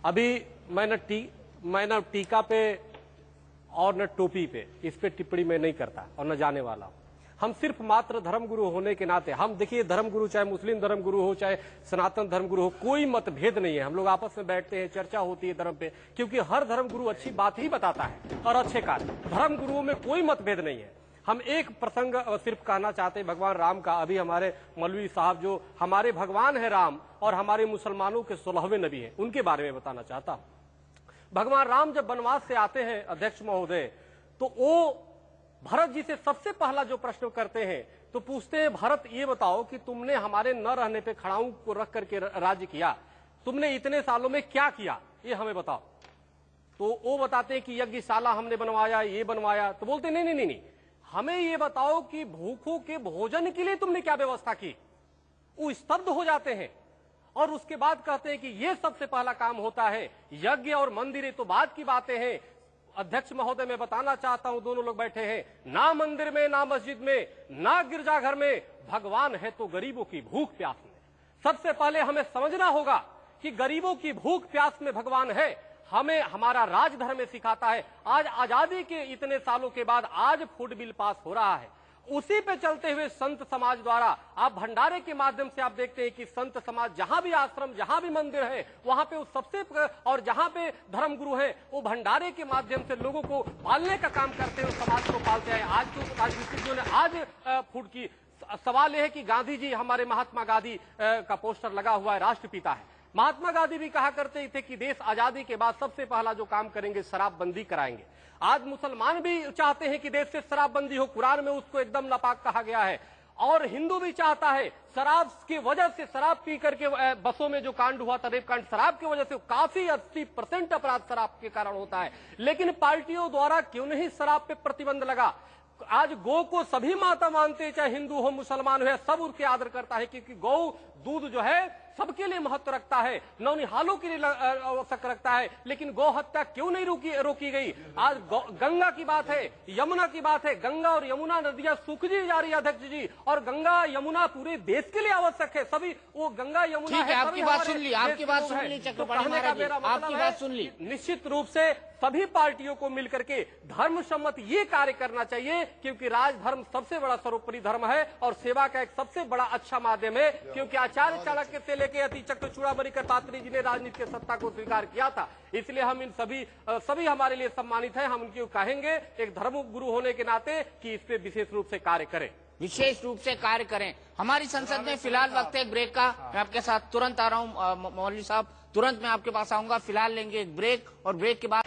अभी मैं न टीका पे और न टोपी पे, इस पे टिप्पणी मैं नहीं करता और न जाने वाला हूं। हम सिर्फ मात्र धर्मगुरु होने के नाते, हम देखिए धर्मगुरु चाहे मुस्लिम धर्मगुरु हो चाहे सनातन धर्मगुरु हो, कोई मतभेद नहीं है। हम लोग आपस में बैठते हैं, चर्चा होती है धर्म पे, क्योंकि हर धर्मगुरु अच्छी बात ही बताता है और अच्छे कार्य। धर्मगुरुओं में कोई मतभेद नहीं है। हम एक प्रसंग सिर्फ कहना चाहते हैं भगवान राम का। अभी हमारे मौलवी साहब जो हमारे भगवान है राम और हमारे मुसलमानों के 16वें नबी हैं, उनके बारे में बताना चाहता हूं। भगवान राम जब वनवास से आते हैं अध्यक्ष महोदय, तो वो भरत जी से सबसे पहला जो प्रश्न करते हैं तो पूछते हैं, भरत ये बताओ कि तुमने हमारे न रहने पे खड़ाऊ को रख करके राज्य किया, तुमने इतने सालों में क्या किया ये हमें बताओ। तो वो बताते हैं कि यज्ञशाला हमने बनवाया, ये बनवाया। तो बोलते नहीं नहीं नहीं, हमें ये बताओ कि भूखों के भोजन के लिए तुमने क्या व्यवस्था की। वो स्तब्ध हो जाते हैं और उसके बाद कहते हैं कि ये सबसे पहला काम होता है। यज्ञ और मंदिर तो बाद की बातें हैं। अध्यक्ष महोदय मैं बताना चाहता हूं, दोनों लोग बैठे हैं, ना मंदिर में, ना मस्जिद में, ना गिरजाघर में भगवान है तो गरीबों की भूख प्यास में। सबसे पहले हमें समझना होगा कि गरीबों की भूख प्यास में भगवान है। हमें हमारा राजधर्म सिखाता है। आज आजादी के इतने सालों के बाद आज फूड बिल पास हो रहा है, उसी पे चलते हुए संत समाज द्वारा आप भंडारे के माध्यम से आप देखते हैं कि संत समाज जहां भी आश्रम, जहां भी मंदिर है, वहां पे सबसे, और जहां पे धर्मगुरु है, वो भंडारे के माध्यम से लोगों को पालने का काम करते हैं, समाज को पालते हैं। आज तो राजनीतिज्ञों ने आज फूड की सवाल यह है कि गांधी जी, हमारे महात्मा गांधी का पोस्टर लगा हुआ है, राष्ट्रपिता है। महात्मा गांधी भी कहा करते थे कि देश आजादी के बाद सबसे पहला जो काम करेंगे शराबबंदी कराएंगे। आज मुसलमान भी चाहते हैं कि देश से शराबबंदी हो, कुरान में उसको एकदम नापाक कहा गया है। और हिंदू भी चाहता है, शराब की वजह से, शराब पी करके बसों में जो कांड हुआ था, रेप कांड, शराब की वजह से काफी 80% अपराध शराब के कारण होता है। लेकिन पार्टियों द्वारा क्यों नहीं शराब पे प्रतिबंध लगा। आज गौ को सभी माता मानते हैं, चाहे हिंदू हो मुसलमान हो, सब उनके आदर करता है, क्योंकि गौ दूध जो है सबके लिए महत्व रखता है, नौनिहालों के लिए आवश्यक रखता है। लेकिन गौ हत्या क्यों नहीं रोकी गई। आज गंगा की बात है, यमुना की बात है, गंगा और यमुना नदियां सूखती जा रही है अध्यक्ष जी, और गंगा यमुना पूरे देश के लिए आवश्यक है। सभी वो गंगा यमुना है, आपकी बात सुन ली, आपकी बात सुन ली चक्रपाणी महाराज जी, आपकी बात सुन ली। निश्चित रूप से सभी पार्टियों को मिलकर के धर्म सम्मत ये कार्य करना चाहिए, क्योंकि राजधर्म सबसे बड़ा सर्वोपरि धर्म है और सेवा का एक सबसे बड़ा अच्छा माध्यम है। क्योंकि आचार्य चाणक्य से लेकर अति चक्र चूड़ामणि पात्री जी ने राजनीति की सत्ता को स्वीकार किया था। इसलिए हम इन सभी हमारे लिए सम्मानित हैं। हम उनको कहेंगे एक धर्म गुरु होने के नाते कि इस पे विशेष रूप से कार्य करें, विशेष रूप से कार्य करें। हमारी संसद में फिलहाल वक्त है ब्रेक का। मैं आपके साथ तुरंत आ रहा हूं मौलवी साहब, तुरंत मैं आपके पास आऊंगा। फिलहाल लेंगे एक ब्रेक और ब्रेक के बाद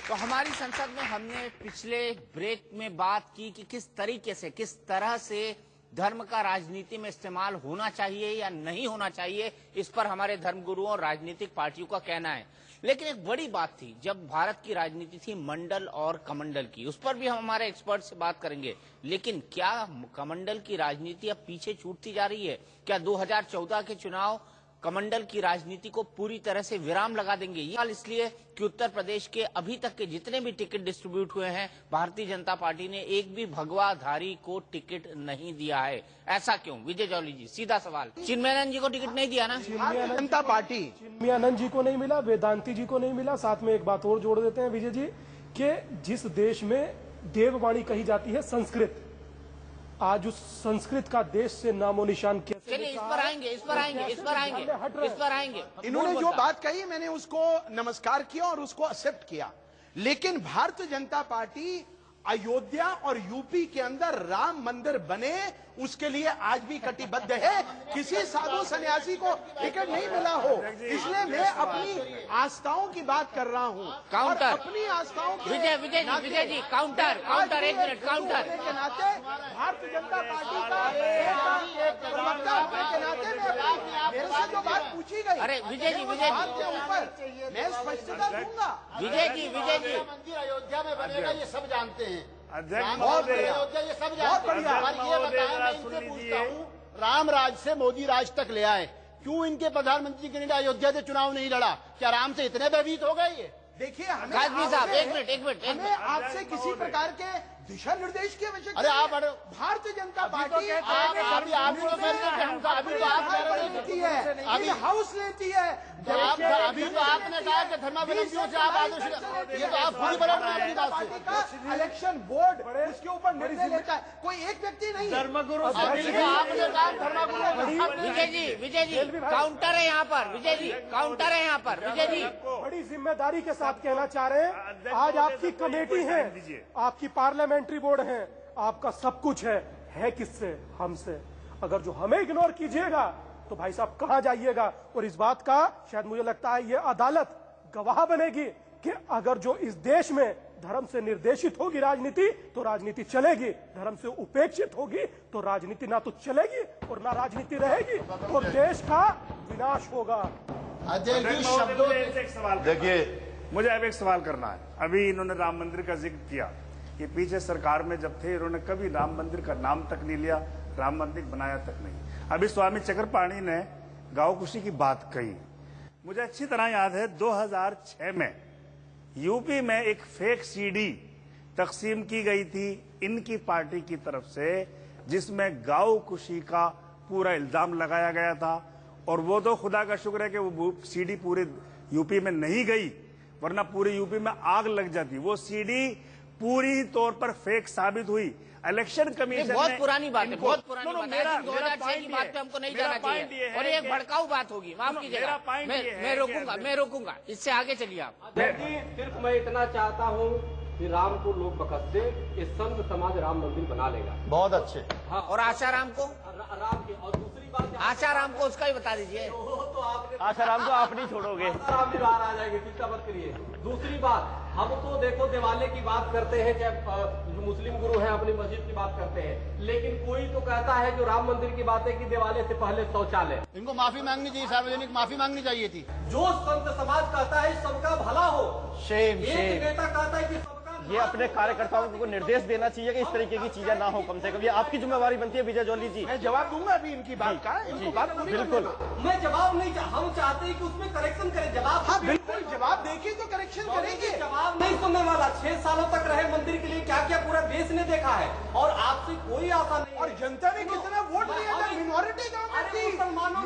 तो हमारी संसद में हमने पिछले ब्रेक में बात की कि किस तरीके से, किस तरह से धर्म का राजनीति में इस्तेमाल होना चाहिए या नहीं होना चाहिए, इस पर हमारे धर्मगुरुओं और राजनीतिक पार्टियों का कहना है। लेकिन एक बड़ी बात थी, जब भारत की राजनीति थी मंडल और कमंडल की, उस पर भी हम हमारे एक्सपर्ट से बात करेंगे। लेकिन क्या कमंडल की राजनीति अब पीछे छूटती जा रही है? क्या 2014 के चुनाव कमंडल की राजनीति को पूरी तरह से विराम लगा देंगे? ये इसलिए कि उत्तर प्रदेश के अभी तक के जितने भी टिकट डिस्ट्रीब्यूट हुए हैं, भारतीय जनता पार्टी ने एक भी भगवाधारी को टिकट नहीं दिया है। ऐसा क्यों? विजय जौली जी, सीधा सवाल। चिन्मयानंद जी को टिकट नहीं दिया ना? जनता पार्टी चिन्मयानंद जी को नहीं मिला, वेदांती जी को नहीं मिला। साथ में एक बात और जोड़ देते हैं विजय जी, कि जिस देश में देववाणी कही जाती है संस्कृत, आज उस संस्कृत का देश से नामो निशान किया। चलिए इस पर आएंगे, इस पर आएंगे, इस पर आएंगे, इस पर आएंगे। इन्होंने जो बात कही मैंने उसको नमस्कार किया और उसको एक्सेप्ट किया। लेकिन भारतीय जनता पार्टी अयोध्या और यूपी के अंदर राम मंदिर बने उसके लिए आज भी कटिबद्ध है। किसी साधु सन्यासी को टिकट नहीं मिला हो, इसलिए मैं अपनी आस्थाओं की बात कर रहा हूँ। काउंटर। अपनी आस्थाओं के विजय जी काउंटर, एक मिनट, काउंटर के नाते भारतीय जनता पार्टी का एक प्रवक्ता होने के नाते मेरे से जो बात पूछी गई, अरे विजय जी के ऊपर मैं स्पष्टता दूंगा। विजय जी मंदिर अयोध्या में बनेगा, ये सब जानते हैं। अध्यक्ष राम महोदय, मंदिर अयोध्या ये सब जानते हैं। और ये बताएं, मैं इनसे पूछता हूँ, राम राज से मोदी राज तक ले आए, क्यों इनके प्रधानमंत्री के लिए अयोध्या से चुनाव नहीं लड़ा? क्या राम से इतने भयभीत हो गए ये? देखिए, काजमी साहब एक मिनट हमें आपसे किसी प्रकार के दिशा निर्देश की आवश्यकता। अरे आप भारतीय जनता पार्टी अभी तो आप लेती है, अभी हाउस लेती है। अभी तो आपने कहा कि धर्मावलंबियों से आप आदेश, ये तो आप खुद पलट रहे हैं अपनी बात से। का इलेक्शन बोर्ड उसके ऊपर निर्णय लेता है, कोई एक व्यक्ति नहीं। धर्मगुरु अभी तो आपने कहा धर्मगुरु। विजय जी काउंटर है यहाँ पर, विजय जी काउंटर है यहाँ पर, विजय जी बड़ी जिम्मेदारी के साथ कहना चाह रहे हैं, आज आपकी कमेटी है, आपकी पार्लियामेंट्री बोर्ड है, आपका सब कुछ है किससे? हमसे। अगर जो हमें इग्नोर कीजिएगा तो भाई साहब कहाँ जाइएगा? और इस बात का शायद मुझे लगता है ये अदालत गवाह बनेगी कि अगर जो इस देश में धर्म से निर्देशित होगी राजनीति तो राजनीति चलेगी, धर्म से उपेक्षित होगी तो राजनीति ना तो चलेगी और ना राजनीति रहेगी और देश का विनाश होगा। देखिए, मुझे अब एक सवाल करना है। अभी इन्होंने राम मंदिर का जिक्र किया कि पीछे सरकार में जब थे इन्होंने कभी राम मंदिर का नाम तक नहीं लिया, राम मंदिर बनाया तक नहीं। अभी स्वामी चक्रपाणी ने गांव खुशी की बात कही। मुझे अच्छी तरह याद है 2006 में यूपी में एक फेक सीडी तकसीम की गई थी इनकी पार्टी की तरफ से, जिसमें गांव खुशी का पूरा इल्जाम लगाया गया था। और वो तो खुदा का शुक्र है कि वो सीडी पूरे यूपी में नहीं गई, वरना पूरे यूपी में आग लग जाती। वो सीडी पूरी तौर पर फेक साबित हुई। इलेक्शन कमीशन बहुत पुरानी बात है, बहुत पुरानी बात है। मेरा 2006 की बात पे हमको नहीं जाना चाहिए और ये एक भड़काऊ बात होगी, माफ कीजिएगा। मैं रोकूंगा, इससे आगे चलिए आप। सिर्फ मैं इतना चाहता हूँ कि राम को लोग बकस दे, इस संत समाज राम मंदिर बना लेगा। बहुत अच्छे। हाँ, और आशाराम को राम की, और दूसरी बात आशाराम को उसका ही बता दीजिए। तो आपने आशाराम को आप नहीं छोड़ोगे, आशाराम भी बाहर आ जाएंगे, चिंता मत करिए। दूसरी बात, हम तो देखो दिवाले की बात करते हैं, चाहे जो मुस्लिम गुरु हैं अपनी मस्जिद की बात करते हैं, लेकिन कोई तो कहता है जो राम मंदिर की बात है कि दिवाले से पहले शौचालय। इनको माफी मांगनी चाहिए, सार्वजनिक माफी मांगनी चाहिए थी। जो संत समाज कहता है सबका भला हो, शेम एक नेता कहता है कि सबका, ये अपने कार्यकर्ताओं को निर्देश देना चाहिए कि इस तरीके की चीजें ना हो। कम से कम ये आपकी जिम्मेवारी बनती है विजय जॉली जी। मैं जवाब दूंगा अभी इनकी बात का, इनको बात पूरी बिल्कुल। मैं जवाब नहीं, हम चाहते हैं कि उसमें करेक्शन करें। जवाब, हाँ बिल्कुल, जवाब देखिए तो करेक्शन करेंगे। जवाब नहीं सुनने वाला 6 सालों तक रहे मंदिर के लिए, क्या क्या पूरा देश ने देखा है और आपसे कोई आशा नहीं। और जनता ने कितना वोट दिया था? मिनॉरिटी गवर्नमेंट थी,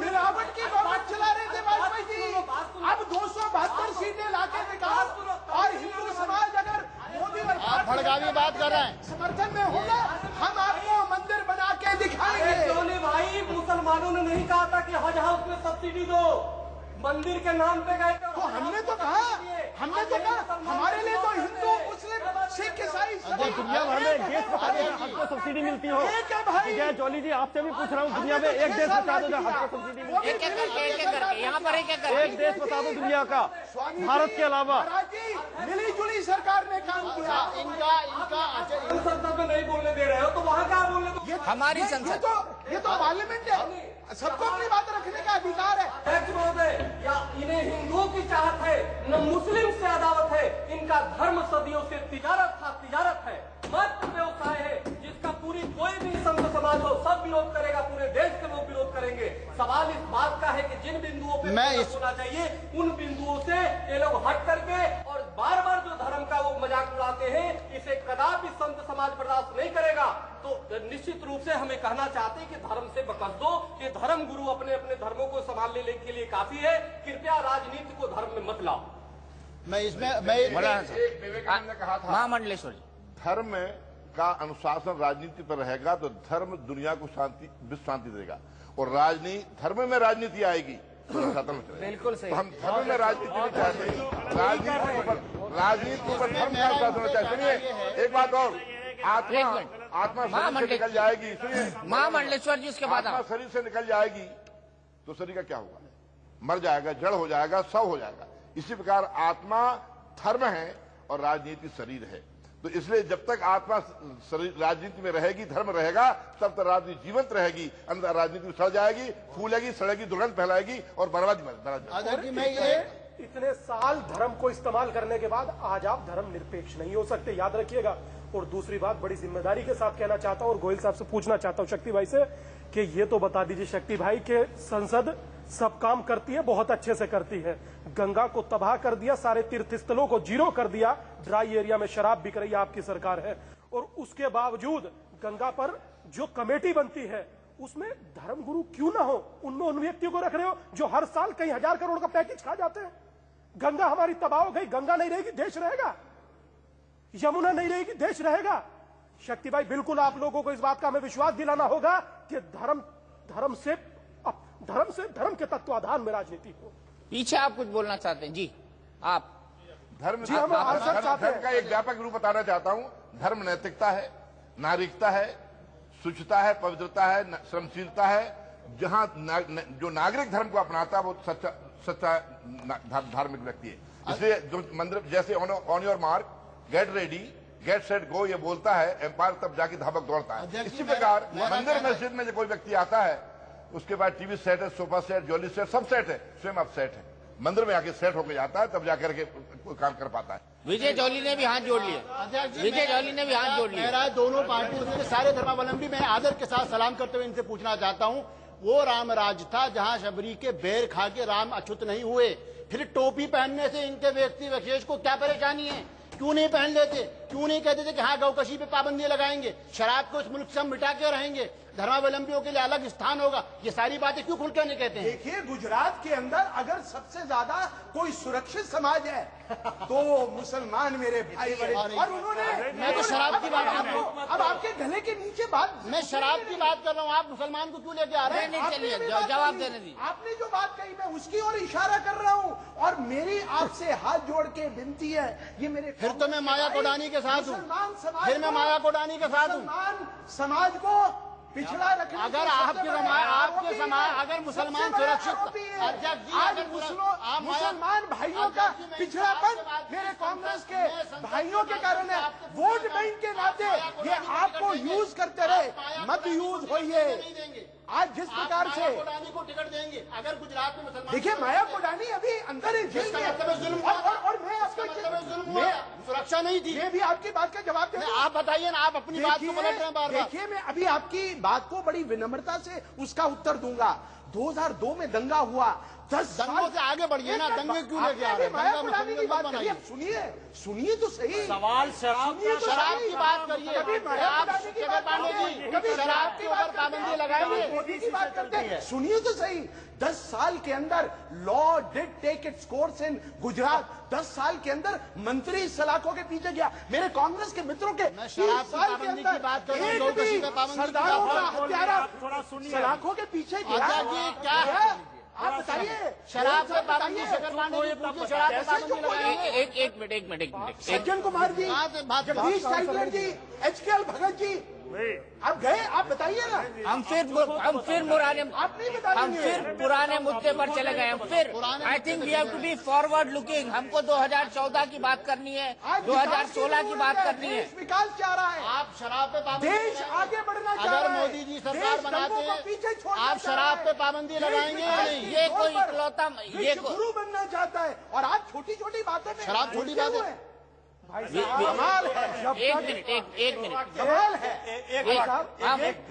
मिलावट की गवर्नमेंट चला रहे थे वाजपेयी जी। अब 272 सीटें लाके दिखाओ और हिंदू समाज अगर मोदी और भड़कावी बात कर रहे हैं, समर्थन में होगा, हम आपको मंदिर बना के दिखाएंगे। भाई, मुसलमानों ने नहीं कहा था कि हज हाउस में सब्सिडी दो, मंदिर के नाम पे गए तो हमने तो कहा हमारे लिए तो हिंदू मुस्लिम सिख ईसाई दुनिया भर में एक देश बता दो हज को सब्सिडी मिलती हो। विजय जॉली जी आपसे भी पूछ रहा हूँ, दुनिया में एक देश बता दो जहाँ हज को सब्सिडी मिलती है। यहाँ पर एक देश बता दो दुनिया का, भारत के अलावा। मिली जुली सरकार ने काम किया। इनका संसद में नहीं बोलने दे रहे हो तो वहाँ क्या बोलने दो? हमारी संसद, ये तो पार्लियामेंट है, सबको अपनी बात रखने का अधिकार है। अध्यक्ष महोदय, या इन्हें हिंदुओं की चाहत है न मुस्लिम से अदावत है। इनका धर्म सदियों से तिजारत था, तिजारत है, मत व्यवसाय है, जिसका पूरी कोई भी संत समाज हो सब विरोध करेगा, पूरे देश के लोग विरोध करेंगे। सवाल इस बात का है कि जिन बिंदुओं पे होना चाहिए उन बिंदुओं से ये लोग हट करके और बार बार जो धर्म का वो मजाक उड़ाते हैं, इसे कदापि संत समाज बर्दाश्त नहीं करेगा। तो निश्चित रूप से हमें कहना चाहते हैं कि धर्म से बकस दो, ये धर्म गुरु अपने अपने धर्मों को संभालने के लिए काफी है, कृपया राजनीति को धर्म में मत लाओ। मैं इसमें विवेकानंद ने कहा था, महामंडलेश्वर जी, धर्म का अनुशासन राजनीति पर रहेगा तो धर्म दुनिया को शांति, विश्व शांति देगा, और राजनीति धर्म में राजनीति आएगी तो खत्म चलेगा। बिल्कुल सही। तो हम धर्म में राजनीति नहीं चाहते, राजनीति पर धर्म का अनुशासन होना चाहिए। सुनिए एक बात और, आत्मा शरीर से निकल जाएगी, महामंडलेश्वर जी, उसके बाद आत्मा शरीर से निकल जाएगी तो शरीर का क्या होगा? मर जाएगा, जड़ हो जाएगा, शव हो जाएगा। इसी प्रकार आत्मा धर्म है और राजनीति शरीर है। तो इसलिए जब तक आत्मा राजनीति में रहेगी, धर्म रहेगा, तब तक राजनीति जीवंत रहेगी। अंदर राजनीति सड़ जाएगी, फूलेगी, सड़ेगी, दुर्गंध फैलाएगी और बर्बादी जाएगी। इतने साल धर्म को इस्तेमाल करने के बाद आज आप धर्म निरपेक्ष नहीं हो सकते, याद रखिएगा। और दूसरी बात बड़ी जिम्मेदारी के साथ कहना चाहता हूं और गोयल साहब से पूछना चाहता हूं, शक्ति भाई से, कि ये तो बता दीजिए शक्ति भाई के संसद सब काम करती है, बहुत अच्छे से करती है। गंगा को तबाह कर दिया, सारे तीर्थ स्थलों को जीरो कर दिया, ड्राई एरिया में शराब बिक रही है, आपकी सरकार है। और उसके बावजूद गंगा पर जो कमेटी बनती है उसमें धर्मगुरु क्यों ना हो? उनमें उन व्यक्तियों को रख रहे हो जो हर साल कई हजार करोड़ का पैकेज खा जाते हैं। गंगा हमारी तबाह हो गई, गंगा नहीं रहेगी देश रहेगा, यमुना नहीं रहेगी देश रहेगा। शक्ति भाई, बिल्कुल आप लोगों को इस बात का हमें विश्वास दिलाना होगा कि धर्म के तत्वाधान में राजनीति हो। पीछे आप कुछ बोलना चाहते हैं जी? आप धर्म का एक व्यापक रूप बताना चाहता हूं। धर्म नैतिकता है, नागरिकता है, शुचिता है, पवित्रता है, श्रमशीलता है। जहां जो नागरिक धर्म को अपनाता है वो सच्चा धार्मिक व्यक्ति है। इसलिए जो मंदिर जैसे on your mark get ready get set go ये बोलता है, एम्पायर तब जाके धावक दौड़ता है। इसी प्रकार मंदिर मस्जिद में जो कोई व्यक्ति आता है उसके बाद टीवी सेट है, सोफा सेट, ज्वेलरी सेट, सब सेट है, स्वयं अब सेट है। मंदिर में आके सेट होकर जाता है, तब जाकर के कोई काम कर पाता है। विजय जौली ने भी हाथ जोड़ लिया, विजय जौली ने भी हाथ जोड़ लिया। दोनों पार्टियों के सारे धर्मावलंबी मैं आदर के साथ सलाम करते हुए इनसे पूछना चाहता हूं, वो रामराज था जहां शबरी के बेर खा के राम अछूत नहीं हुए, फिर टोपी पहनने से इनके व्यक्ति विशेष को क्या परेशानी है? क्यों नहीं पहन लेते? क्यों नहीं कहते थे कि हाँ गौकशी पे पाबंदी लगाएंगे, शराब को इस मुल्क से हम मिटा के रहेंगे, धर्मावलंबियों के लिए अलग स्थान होगा? ये सारी बातें क्यों खुल के नहीं कहते हैं? देखिए, गुजरात के अंदर अगर सबसे ज्यादा कोई सुरक्षित समाज है तो मुसलमान मेरे भाई बड़े। और उन्होंने, मैं तो शराब की बात कर रहा हूँ, अब आपके गले के नीचे बात, मैं शराब की बात कर रहा हूँ, आप मुसलमान को क्यों लेके आ रहे हैं? चलिए जवाब देने दीजिए। आपने जो बात कही मैं उसकी ओर इशारा कर रहा हूँ और मेरी आपसे हाथ जोड़ के विनती है, ये मेरे फिर तो मैं माया कोडानी के साथ हूँ, फिर मैं माया कोडानी के साथ हूँ। समाज को पिछड़ा रखने, अगर आपके समाज अगर मुसलमान सुरक्षित, आज मुसलमान भाइयों का पिछड़ापन मेरे कांग्रेस के भाइयों के कारण है। वोट बैंक के नाते ये आपको यूज करते रहे, मत यूज होइए। आज जिस प्रकार से को टिकट देंगे अगर गुजरात में मुसलमान, देखिए माया कोडानी अभी अंदर है जेल में, और मैं सुरक्षा नहीं थी। मैं भी आपकी बात का जवाब दे, आप बताइए ना, आप अपनी बात को पलट रहे हैं बार-बार। देखिए, मैं अभी आपकी बात को बड़ी विनम्रता से उसका उत्तर दूंगा। 2002 में दंगा हुआ, 10 दंगों से आगे बढ़िए ना, दंगे क्यों लेके आ रहे हैं? माया कोडानी की बात करिए, सुनिए तो सही। सवाल शराब की बात करिए, जगह पांडे जी कभी शराब के ऊपर पाबंदी लगाएंगे? मोदी की बात करते हैं, सुनिए तो सही। 10 साल के अंदर law did take its course in Gujarat. 10 साल के अंदर मंत्री सलाखों के पीछे गया। मेरे कांग्रेस के मित्रों के साल के अंदर सरदारों का हत्यारा सलाखों के पीछे गया। क्या आप बताइए, शराब पे पाबंदी, एक मिनट सज्जन कुमार जी, जगदीश टाइगर जी, HKL भगत जी, आप गए, आप बताइए ना। हम फिर पुराने मुद्दे पर चले गए। हम फिर I think we have to be forward looking. हमको 2014 की बात करनी है, 2016 की बात करनी है। विकास चाह रहा है, आप शराब पे पाबंदी, देश आगे बढ़ना चाह रहा है। अगर मोदी जी सरकार बनाते हैं आप शराब पे पाबंदी लगाएंगे या नहीं? ये कोई इकलौता, ये गुरु बनना चाहता है और आप छोटी छोटी बातों में शराब छोटी बात है। कमाल है। एक मिनट कमाल है।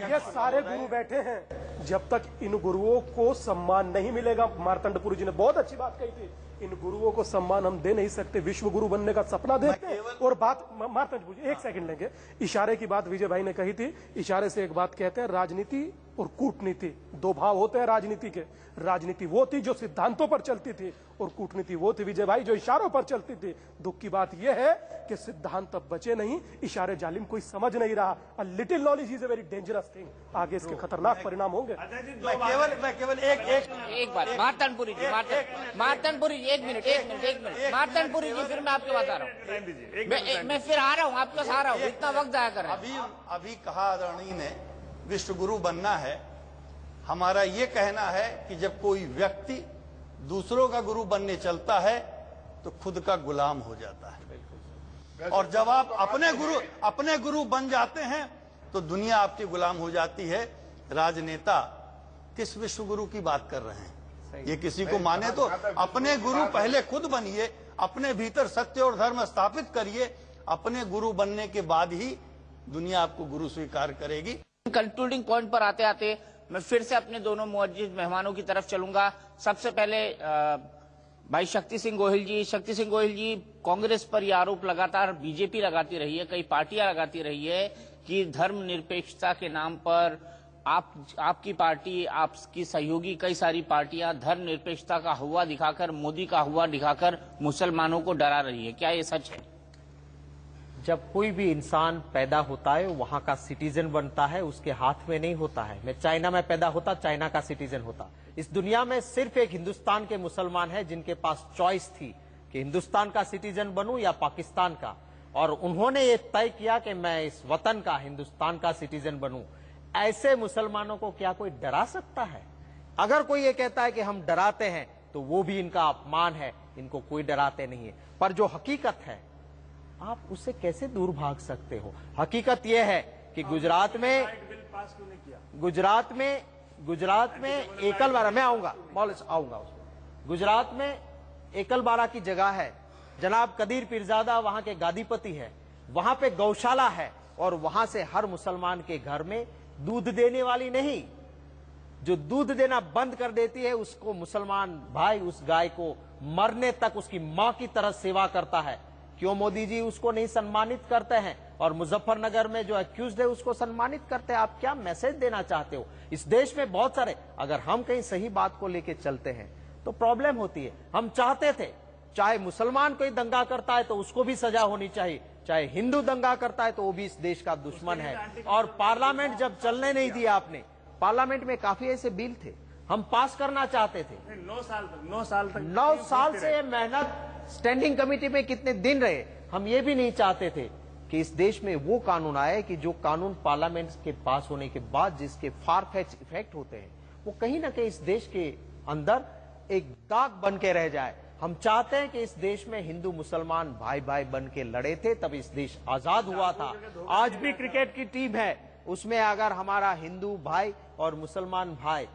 ये सारे गुरु बैठे हैं, जब तक इन गुरुओं को सम्मान नहीं मिलेगा, मार्तंडपुरी जी ने बहुत अच्छी बात कही थी, इन गुरुओं को सम्मान हम दे नहीं सकते। विश्व गुरु बनने का सपना देखते हैं। और बात मार्तंडपुरी जी, एक सेकंड लेंगे, इशारे की बात विजय भाई ने कही थी, इशारे से एक बात कहते हैं, राजनीति और कूटनीति। दो भाव होते हैं राजनीति के। राजनीति वो थी जो सिद्धांतों पर चलती थी और कूटनीति वो थी विजय भाई जो इशारों पर चलती थी। दुख की बात यह है कि सिद्धांत अब बचे नहीं, इशारे जालिम कोई समझ नहीं रहा। A little knowledge is a very dangerous thing. आगे इसके खतरनाक परिणाम होंगे। मैं केवल एक बात मार्तनपुरी जी, मार्तनपुरी जी, एक मिनट मार्तनपुरी जी, फिर मैं आपके पास आ रहा हूँ। मैं फिर आ रहा हूँ, आपके पास आ रहा हूँ, इतना वक्त जाया कर रहे हैं। अभी कहा आदरणीय ने विश्व गुरु बनना है। हमारा ये कहना है कि जब कोई व्यक्ति दूसरों का गुरु बनने चलता है तो खुद का गुलाम हो जाता है, और जब आप अपने गुरु बन जाते हैं तो दुनिया आपकी गुलाम हो जाती है। राजनेता किस विश्व गुरु की बात कर रहे हैं? ये किसी को माने तो अपने गुरु पहले खुद बनिए, अपने भीतर सत्य और धर्म स्थापित करिए। अपने गुरु बनने के बाद ही दुनिया आपको गुरु स्वीकार करेगी। कंक्लूडिंग पॉइंट पर आते आते मैं फिर से अपने दोनों मुअज्जिज मेहमानों की तरफ चलूंगा। सबसे पहले भाई शक्ति सिंह गोहिल जी। शक्ति सिंह गोहिल जी, कांग्रेस पर यह आरोप लगातार बीजेपी लगाती रही है, कई पार्टियां लगाती रही है कि धर्मनिरपेक्षता के नाम पर आपकी पार्टी, आपकी सहयोगी कई सारी पार्टियां धर्मनिरपेक्षता का हुआ दिखाकर, मोदी का हुआ दिखाकर मुसलमानों को डरा रही है। क्या ये सच है? जब कोई भी इंसान पैदा होता है वहां का सिटीजन बनता है, उसके हाथ में नहीं होता है। मैं चाइना में पैदा होता, चाइना का सिटीजन होता। इस दुनिया में सिर्फ एक हिंदुस्तान के मुसलमान है जिनके पास चॉइस थी कि हिंदुस्तान का सिटीजन बनूं या पाकिस्तान का, और उन्होंने ये तय किया कि मैं इस वतन का, हिंदुस्तान का सिटीजन बनूं। ऐसे मुसलमानों को क्या कोई डरा सकता है? अगर कोई ये कहता है कि हम डराते हैं तो वो भी इनका अपमान है, इनको कोई डराते नहीं है। पर जो हकीकत है आप उससे कैसे दूर भाग सकते हो? हकीकत यह है कि गुजरात में एकलबारा, मैं आऊंगा उसमें। गुजरात में एकलबारा की जगह है, जनाब कदीर पीरजादा वहां के गादीपति है, वहां पे गौशाला है, और वहां से हर मुसलमान के घर में दूध देने वाली नहीं, जो दूध देना बंद कर देती है उसको मुसलमान भाई उस गाय को मरने तक उसकी मां की तरह सेवा करता है। क्यों मोदी जी उसको नहीं सम्मानित करते हैं? और मुजफ्फरनगर में जो अक्यूज्ड है उसको सम्मानित करते हैं। आप क्या मैसेज देना चाहते हो? इस देश में बहुत सारे, अगर हम कहीं सही बात को लेके चलते हैं तो प्रॉब्लम होती है। हम चाहते थे चाहे मुसलमान कोई दंगा करता है तो उसको भी सजा होनी चाहिए, चाहे हिंदू दंगा करता है तो वो भी इस देश का दुश्मन है। और पार्लियामेंट जब चलने नहीं दिया आपने, पार्लियामेंट में काफी ऐसे बिल थे हम पास करना चाहते थे। 9 साल से ये मेहनत स्टैंडिंग कमेटी में कितने दिन रहे। हम ये भी नहीं चाहते थे कि इस देश में वो कानून आए कि जो कानून पार्लियामेंट के पास होने के बाद जिसके फार-फेच्ड इफेक्ट होते हैं वो कहीं ना कहीं इस देश के अंदर एक दाग बन के रह जाए। हम चाहते हैं कि इस देश में हिंदू मुसलमान भाई भाई बन के लड़े थे, तब इस देश आजाद हुआ था। आज भी क्रिकेट की टीम है, उसमें अगर हमारा हिंदू भाई और मुसलमान भाई,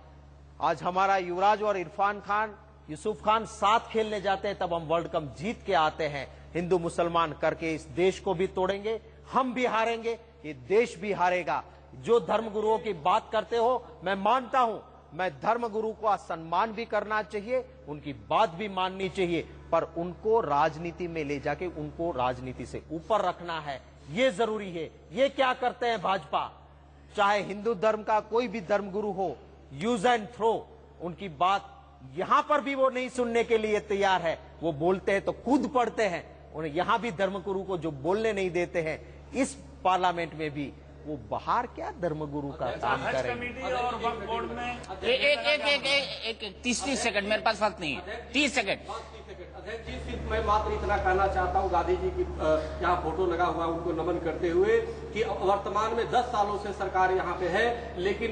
आज हमारा युवराज और इरफान खान, यूसुफ खान साथ खेलने जाते हैं, तब हम वर्ल्ड कप जीत के आते हैं। हिंदू मुसलमान करके इस देश को भी तोड़ेंगे, हम भी हारेंगे, ये देश भी हारेगा। जो धर्मगुरुओं की बात करते हो, मैं मानता हूं, मैं धर्मगुरु का सम्मान भी करना चाहिए, उनकी बात भी माननी चाहिए, पर उनको राजनीति में ले जाके उनको राजनीति से ऊपर रखना है, ये जरूरी है। ये क्या करते हैं भाजपा, चाहे हिंदू धर्म का कोई भी धर्मगुरु हो, यूज एंड थ्रो, उनकी बात यहां पर भी वो नहीं सुनने के लिए तैयार है। वो बोलते हैं तो कूद पड़ते हैं, उन्हें यहां भी धर्मगुरु को जो बोलने नहीं देते हैं, इस पार्लियामेंट में भी वो बाहर क्या धर्मगुरु का काम करेंगे। एक 30 सेकंड, मेरे पास वक्त नहीं है, 30 सेकंड। अध्यक्ष जी, सिर्फ मैं मात्र इतना कहना चाहता हूँ, गांधी जी की यहाँ फोटो लगा हुआ उनको नमन करते हुए, कि वर्तमान में 10 सालों से सरकार यहाँ पे है, लेकिन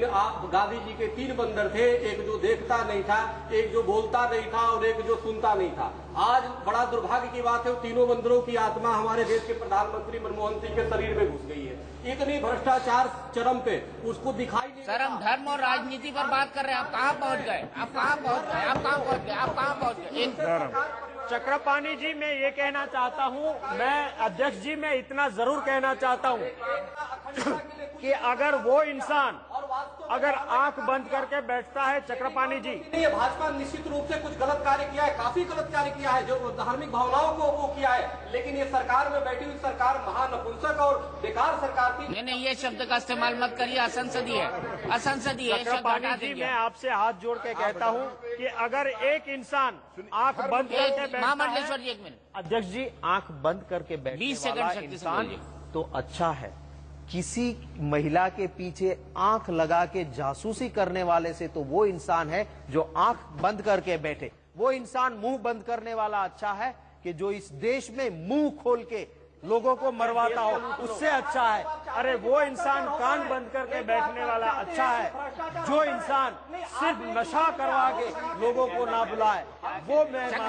गांधी जी के 3 बंदर थे, एक जो देखता नहीं था, एक जो बोलता नहीं था और एक जो सुनता नहीं था। आज बड़ा दुर्भाग्य की बात है, तीनों बंदरों की आत्मा हमारे देश के प्रधानमंत्री मनमोहन सिंह के शरीर में घुस गई है। इतनी भ्रष्टाचार चरम पे, उसको दिखाई नहीं। सर, हम धर्म और राजनीति पर बात कर रहे हैं, आप कहाँ पहुँच गए? आप कहाँ पहुँच गए? चक्रपाणी जी, मैं ये कहना चाहता हूँ, मैं अध्यक्ष जी मैं इतना जरूर कहना चाहता हूँ कि अगर वो इंसान अगर आंख बंद करके बैठता है चक्रपाणी जी, ये भाजपा निश्चित रूप से कुछ गलत कार्य किया है, काफी गलत कार्य किया है, जो धार्मिक भावनाओं को वो किया है, लेकिन ये सरकार में बैठी हुई सरकार महानपुंसक और बेकार सरकार थी। नहीं, ये शब्द का इस्तेमाल मत करिए, असंसदीय है, असंसदीय है। चक्रपाणी जी, मैं आपसे हाथ जोड़ के कहता हूँ कि अगर एक इंसान आंख बंद करके बैठता है। महामंडलेश्वर जी, 1 मिनट। अध्यक्ष जी, आंख बंद करके बैठने 20 वाला सेकंड शक्ति से इंसान बोलिए। तो अच्छा है, किसी महिला के पीछे आंख लगा के जासूसी करने वाले से तो वो इंसान है जो आंख बंद करके बैठे। वो इंसान मुंह बंद करने वाला अच्छा है कि जो इस देश में मुंह खोल के लोगों को मरवाता हो, उससे अच्छा है। अरे वो इंसान कान बंद करके बैठने वाला अच्छा है, जो इंसान सिर्फ नशा करवा के लोगों को ना बुलाए, वो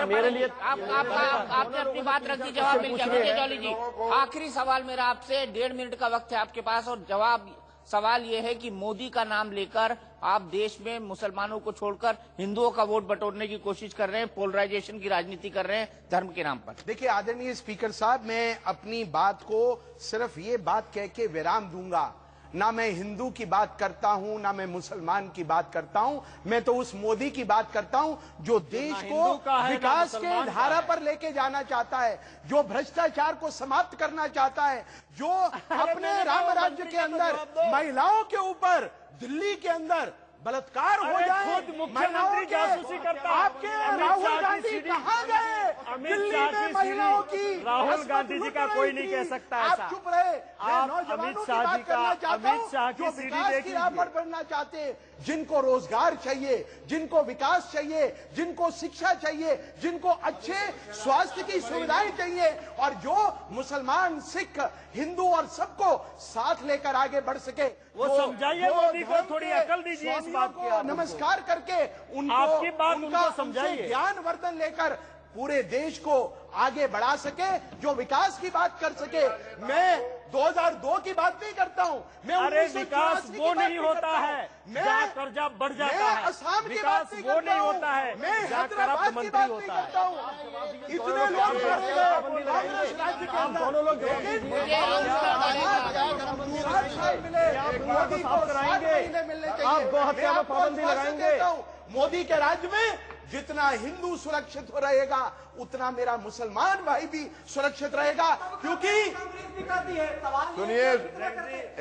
मेरे लिए। आपने अपनी बात रख दी, जवाब मिल गया। विजय जॉली जी, आखिरी सवाल मेरा आपसे, 1.5 मिनट का वक्त है आपके पास, और जवाब सवाल ये है कि मोदी का नाम लेकर आप देश में मुसलमानों को छोड़कर हिंदुओं का वोट बटोरने की कोशिश कर रहे हैं, पोलराइजेशन की राजनीति कर रहे हैं धर्म के नाम पर। देखिए आदरणीय स्पीकर साहब, मैं अपनी बात को सिर्फ ये बात कह के विराम दूंगा, ना मैं हिंदू की बात करता हूं, ना मैं मुसलमान की बात करता हूं, मैं तो उस मोदी की बात करता हूं जो देश को विकास के धारा पर लेके जाना चाहता है, जो भ्रष्टाचार को समाप्त करना चाहता है, जो अपने राम राज्य के अंदर महिलाओं के ऊपर दिल्ली के अंदर बलात्कार हो जाए, मुख्यमंत्री जासूसी करता है। आपके राहुल गांधी कहां गए? दिल्ली में महिलाओं की राहुल गांधी जी का कोई नहीं कह सकता ऐसा। आप चुप रहे। आप अमित शाह जी का, अमित शाह की सीढ़ी देखिए, पर बढ़ना चाहते, जिनको रोजगार चाहिए, जिनको विकास चाहिए, जिनको शिक्षा चाहिए, जिनको अच्छे स्वास्थ्य की सुविधाएं चाहिए, और जो मुसलमान, सिख, हिंदू और सबको साथ लेकर आगे बढ़ सके, वो समझाइए मोदी को, थोड़ी अकल दीजिए इस बात की। नमस्कार करके उनको, आपकी बात उनको समझाइए, ज्ञान वर्धन लेकर पूरे देश को आगे बढ़ा सके, जो विकास की बात कर सके। मैं 2002 की बात नहीं करता हूं, मैं अरे विकास वो नहीं होता है जहाँ कर्जा बढ़ जाता है, असम की विकास बात नहीं वो नहीं होता है मैं जहाँ करप्ट मंत्री होता है। इतने लोग कांग्रेस राज्य के अंदर, दोनों लोग आप गोहत्या में पाबंदी लगाएंगे। मोदी के राज्य में जितना हिंदू सुरक्षित हो रहेगा, उतना मेरा मुसलमान भाई भी सुरक्षित रहेगा, क्योंकि सुनिए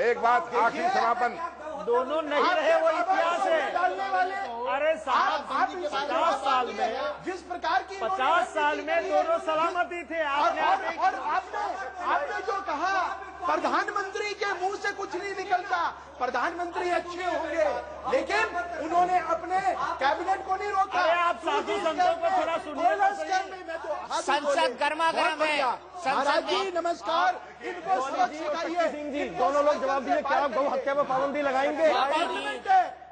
एक बात, आखिरी समापन। दोनों नहीं रहे, वो इतिहास है। डालने वाले, अरे साहब, 50 साल में, जिस प्रकार की 50 साल में दोनों सलामती थे। और आपने जो कहा, प्रधानमंत्री के मुंह से कुछ नहीं निकलता, प्रधानमंत्री अच्छे होंगे, लेकिन उन्होंने अपने कैबिनेट को नहीं रोका। अरे आप साधु संतों को थोड़ा सुनिए। संसद गर्मागर्म है। महाराज जी नमस्कार, इनको सबक सिखाइए। दोनों लोग जवाब दीजिए, क्या आप गौ हत्या पर पाबंदी लगाएंगे?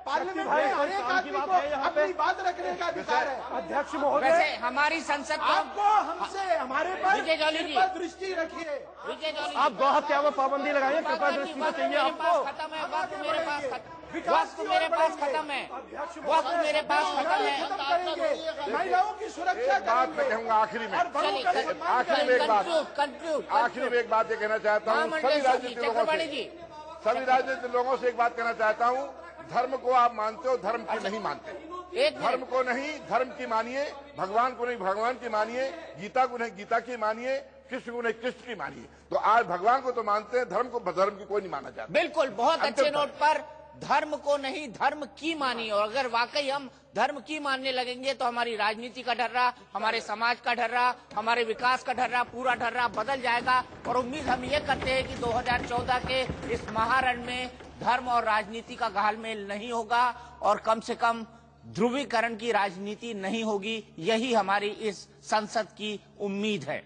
पार्लियामेंट में हर एक आदमी को अपनी बात रखने का अधिकार है। अध्यक्ष महोदय, वैसे हमारी संसद आपको हमसे, हमारे पर विजय जॉली जी, दृष्टि रखिए। विजय जॉली आप गौ हत्या पर पाबंदी लगाइए, कृपा दृष्टि तो चाहिए आपको। खत्म है, वक्त मेरे पास खत्म है, वक्त मेरे पास खत्म है। महिलाओं की सुरक्षा बात मैं कहूंगा आखिरी में, आखिरी में एक बात ये कहना चाहता हूँ, सभी राजनीतिक लोगों से एक बात कहना चाहता हूँ, धर्म को आप मानते हो, धर्म की नहीं मानते। धर्म को नहीं धर्म की मानिए, भगवान को नहीं भगवान की मानिए, गीता को नहीं गीता की मानिए, कृष्ण को नहीं कृष्ण की मानिए। तो आज भगवान को तो मानते हैं, धर्म को धर्म की कोई नहीं माना जाता। बिल्कुल, बहुत अच्छे नोट पर, धर्म को नहीं धर्म की मानिए। और अगर वाकई हम धर्म की मानने लगेंगे तो हमारी राजनीति का ढर्रा, हमारे समाज का ढर्रा, हमारे विकास का ढर्रा, पूरा ढर्रा बदल जाएगा। और उम्मीद हम ये करते हैं कि 2014 के इस महारण में धर्म और राजनीति का घालमेल नहीं होगा, और कम से कम ध्रुवीकरण की राजनीति नहीं होगी। यही हमारी इस संसद की उम्मीद है।